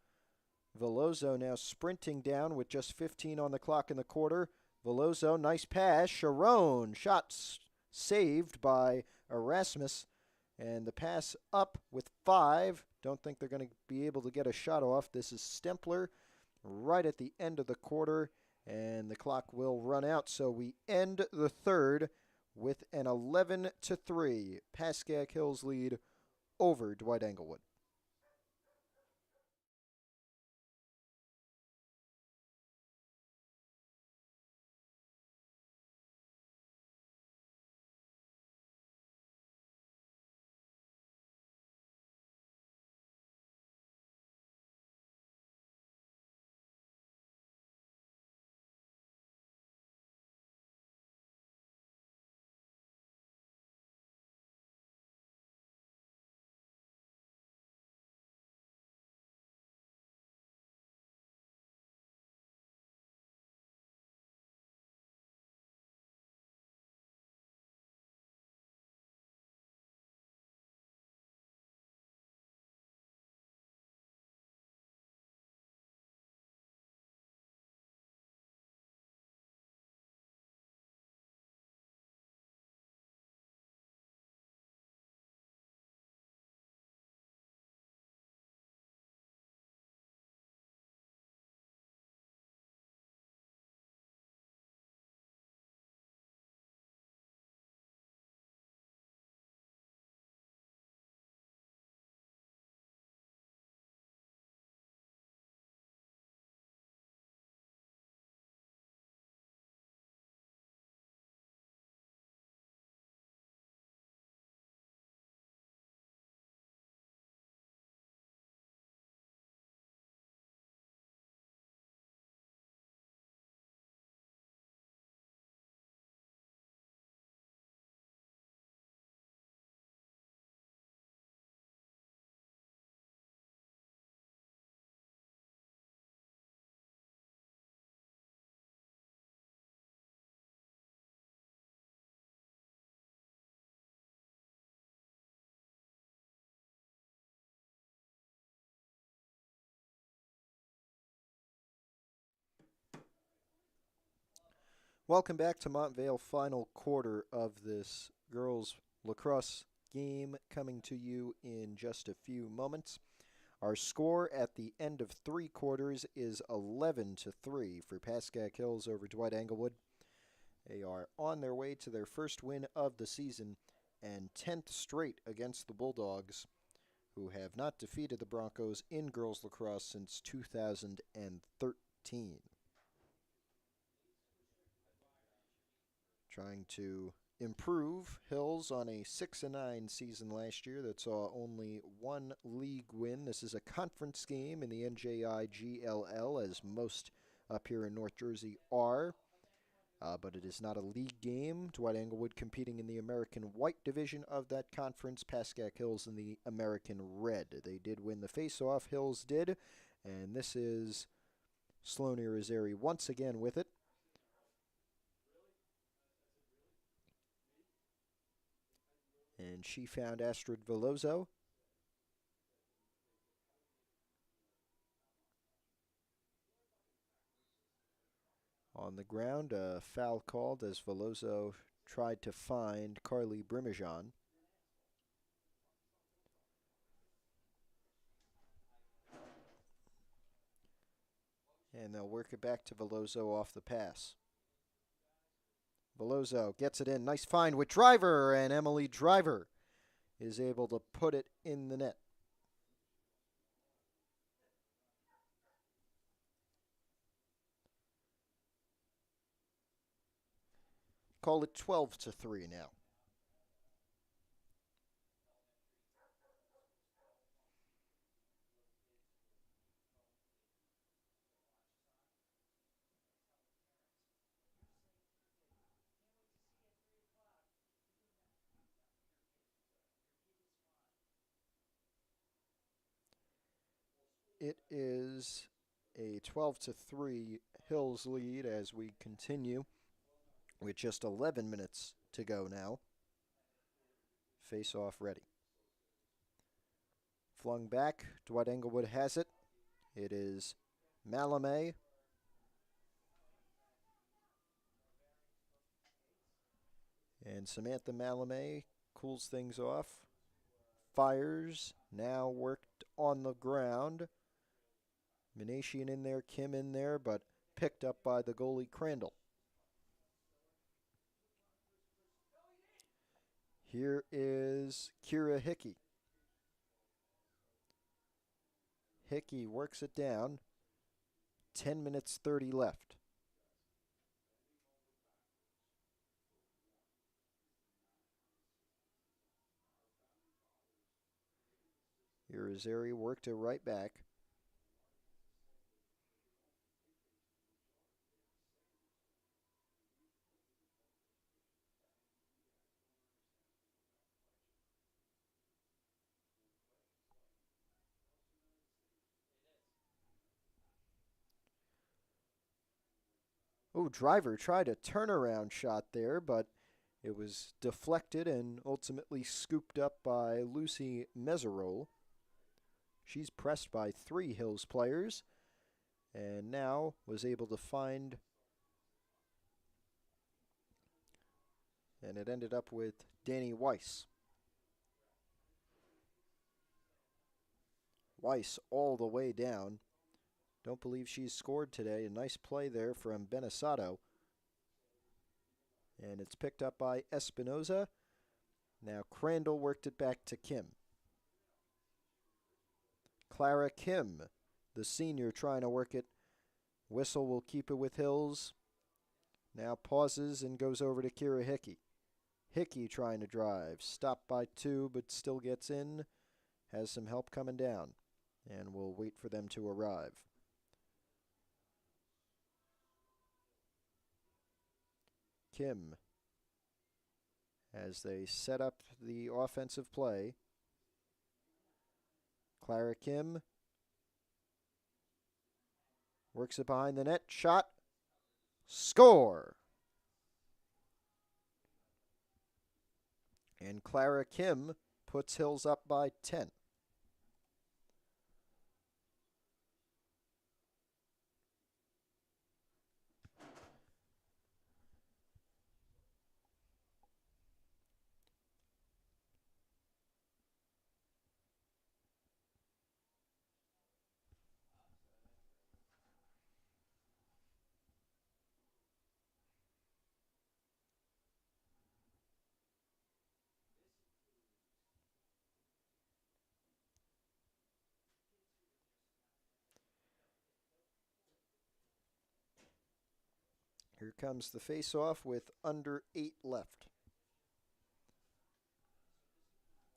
Veloso now sprinting down with just 15 on the clock in the quarter. Veloso, nice pass. Sharon, shots saved by Erasmus. And the pass up with 5. Don't think they're going to be able to get a shot off. This is Stempler right at the end of the quarter. And the clock will run out. So we end the third with an 11-3 Pascack Hills lead over Dwight-Englewood. Welcome back to Montvale, final quarter of this girls lacrosse game coming to you in just a few moments. Our score at the end of 3 quarters is 11-3 for Pascack Hills over Dwight-Englewood. They are on their way to their first win of the season and 10th straight against the Bulldogs, who have not defeated the Broncos in girls lacrosse since 2013. Trying to improve. Hills on a 6-9 season last year that saw only 1 league win. This is a conference game in the NJI GLL, as most up here in North Jersey are. but it is not a league game. Dwight-Englewood competing in the American White division of that conference. Pascack Hills in the American Red. They did win the face-off. Hills did. And this is Sloane Irizarry once again with it. And she found Astrid Veloso. On the ground, a foul called as Veloso tried to find Carly Brimijan. And they'll work it back to Veloso off the pass. Veloso gets it in. Nice find with Driver, and Emily Driver is able to put it in the net. Call it 12-3 now. It is a 12-3 Hills lead as we continue with just 11 minutes to go now. Face off ready. Flung back. Dwight-Englewood has it. It is Malame. And Samantha Malame cools things off. Fires. Now worked on the ground. Minasian in there, Kim in there, but picked up by the goalie Crandall. Here is Kira Hickey. Hickey works it down. 10 minutes 30 left. Irizarry worked it right back. Oh, Driver tried a turnaround shot there, but it was deflected and ultimately scooped up by Lucy Meserole. She's pressed by 3 Hills players and now was able to find, and it ended up with Danny Weiss. Weiss all the way down. Don't believe she's scored today. A nice play there from Benesato. And it's picked up by Espinoza. Now Crandall worked it back to Kim. Clara Kim, the senior, trying to work it. Whistle will keep it with Hills. Now pauses and goes over to Kira Hickey. Hickey trying to drive. Stopped by 2, but still gets in. Has some help coming down. And we'll wait for them to arrive. Kim, as they set up the offensive play. Clara Kim works it behind the net. Shot. Score. And Clara Kim puts Hills up by 10. Here comes the face-off with under 8 left.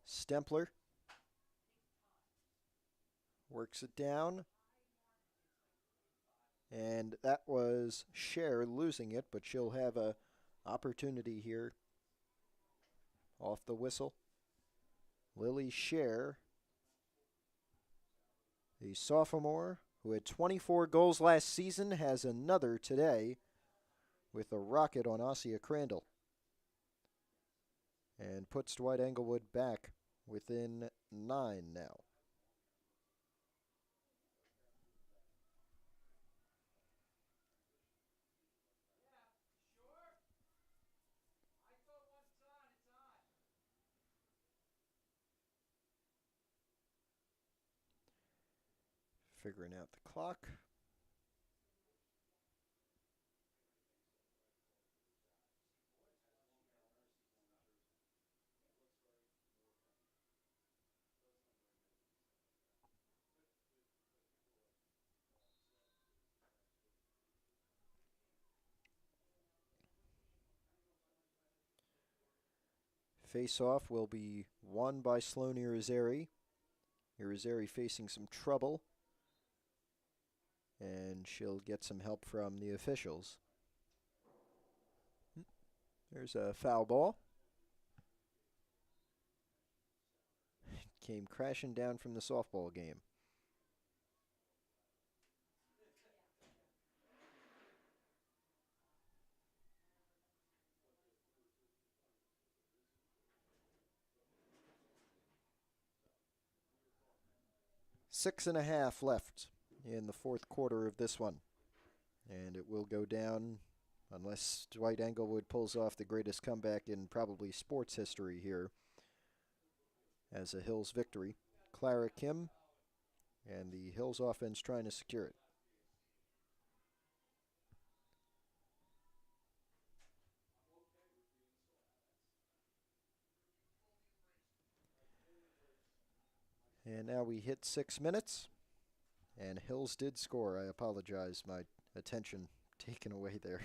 Stempler works it down. And that was Cher losing it, but she'll have a opportunity here off the whistle. Lily Cher, the sophomore who had 24 goals last season, has another today with a rocket on Ossia Crandall and puts Dwight-Englewood back within 9 now. Figuring out the clock. Face-off will be won by Sloane Irizarry. Irizarry facing some trouble, and she'll get some help from the officials. There's a foul ball. Came crashing down from the softball game. Six and a half left in the fourth quarter of this one. And it will go down unless Dwight-Englewood pulls off the greatest comeback in probably sports history here as a Hills victory. Clara Kim and the Hills offense trying to secure it. And now we hit 6 minutes. And Hills did score. I apologize. My attention taken away there.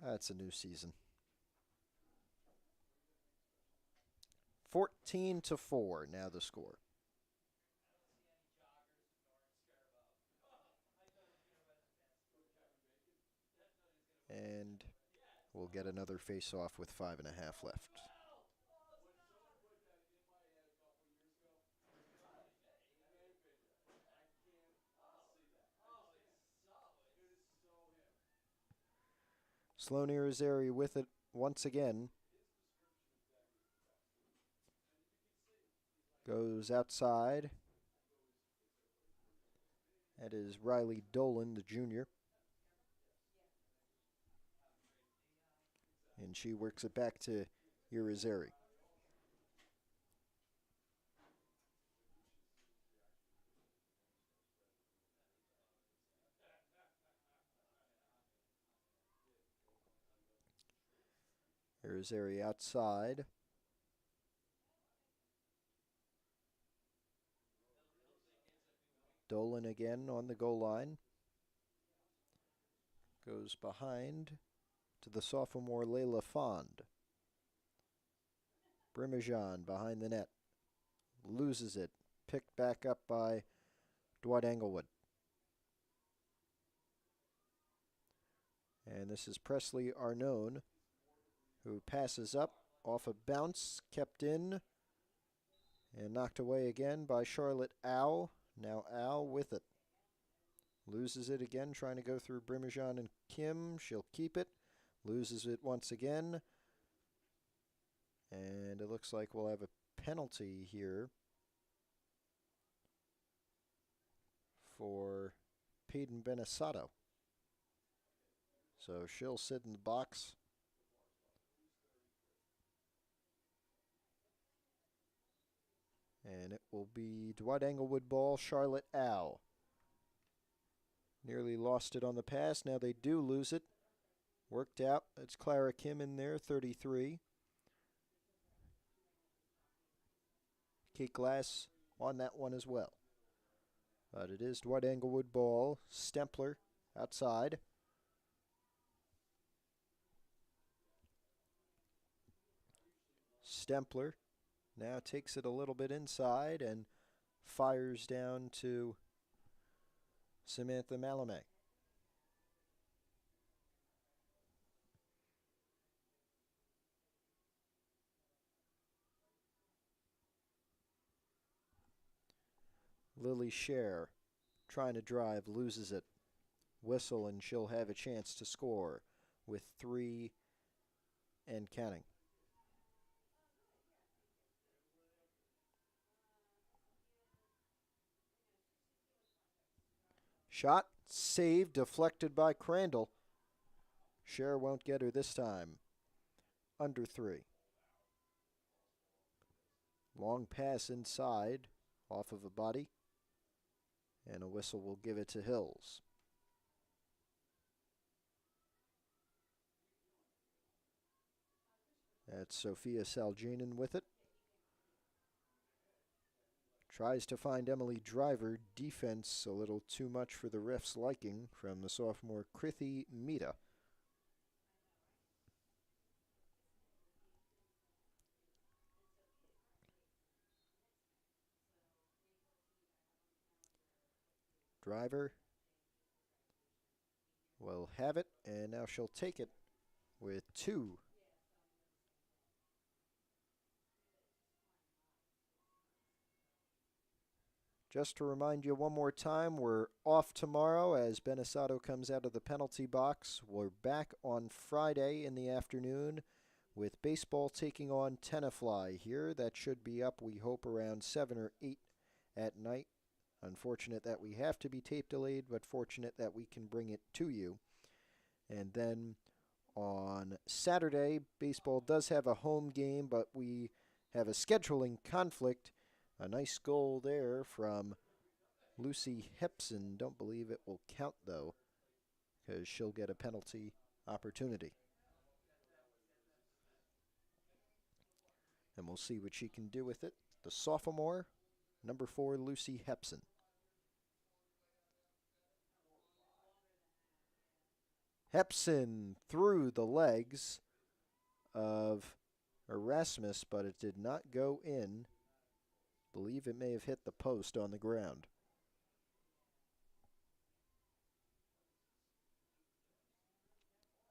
That's a new season. 14-4 now the score. And we'll get another face-off with 5.5 left. Sloane Irizarry with it once again. Goes outside. That is Riley Dolan, the junior. And she works it back to Irizarry. Irizarry outside. Dolan again on the goal line. Goes behind to the sophomore Layla Fond. Brimijan behind the net. Loses it. Picked back up by Dwight-Englewood. And this is Presley Arnone, who passes up off a bounce, kept in, and knocked away again by Charlotte Au. Now Au with it. Loses it again, trying to go through Brimijan and Kim. She'll keep it. Loses it once again. And it looks like we'll have a penalty here for Peyton Benesato. So she'll sit in the box. And it will be Dwight-Englewood ball, Charlotte Au. Nearly lost it on the pass. Now they do lose it. Worked out. It's Clara Kim in there, 33. Kate Glass on that one as well. But it is Dwight-Englewood ball. Stempler outside. Stempler now takes it a little bit inside and fires down to Samantha Malame. Lily Scher, trying to drive, loses it. Whistle, and she'll have a chance to score with 3 and counting. Shot, saved, deflected by Crandall. Scher won't get her this time. Under 3. Long pass inside, off of a body. And a whistle will give it to Hills. That's Sophia Saljanin with it. Tries to find Emily Driver. Defense a little too much for the ref's liking from the sophomore Krithi Mita. Driver will have it, and now she'll take it with 2. Just to remind you one more time, we're off tomorrow as Benesato comes out of the penalty box. We're back on Friday in the afternoon with baseball taking on Tenafly here. That should be up, we hope, around 7 or 8 at night. Unfortunate that we have to be tape delayed, but fortunate that we can bring it to you. And then on Saturday, baseball does have a home game, but we have a scheduling conflict. A nice goal there from Lucy Hepson. Don't believe it will count, though, because she'll get a penalty opportunity. And we'll see what she can do with it. The sophomore, number 4, Lucy Hepson. Hepson through the legs of Erasmus, but it did not go in. Believe it may have hit the post on the ground.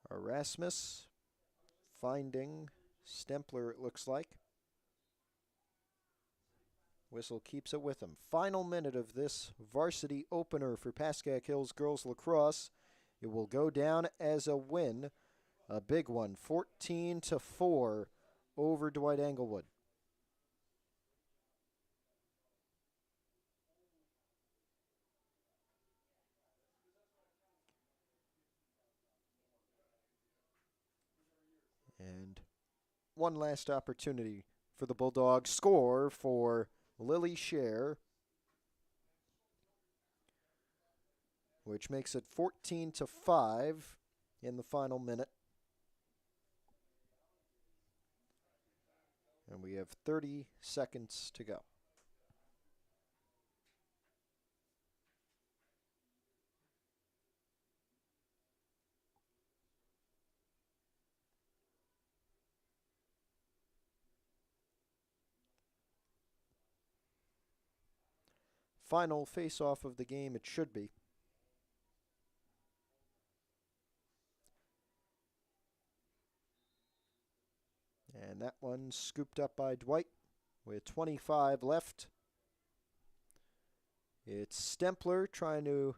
Erasmus finding Stempler, it looks like. Whistle keeps it with him. Final minute of this varsity opener for Pascack Hills girls lacrosse. It will go down as a win, a big one, 14-4 over Dwight-Englewood. And one last opportunity for the Bulldogs. Score for Lily Scher, which makes it 14-5 in the final minute. And we have 30 seconds to go. Final face-off of the game, it should be. And that one scooped up by Dwight with 25 left. It's Stempler trying to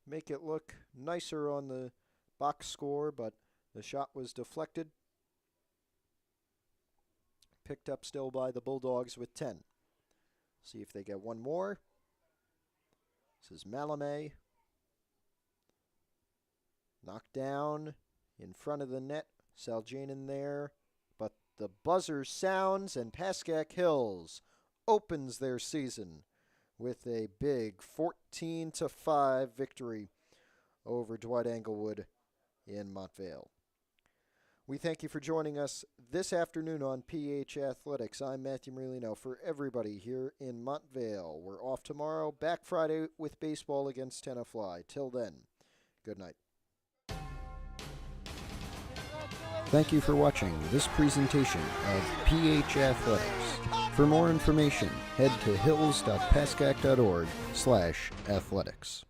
make it look nicer on the box score, but the shot was deflected. Picked up still by the Bulldogs with 10. See if they get one more. This is Malame. Knocked down in front of the net. Saljanin there. But the buzzer sounds, and Pascack Hills opens their season with a big 14-5 victory over Dwight-Englewood in Montvale. We thank you for joining us this afternoon on PH Athletics. I'm Matthew Merlino for everybody here in Montvale. We're off tomorrow, back Friday with baseball against Tenafly. Till then, good night. Thank you for watching this presentation of PH Athletics. For more information, head to hills.pascack.org/athletics.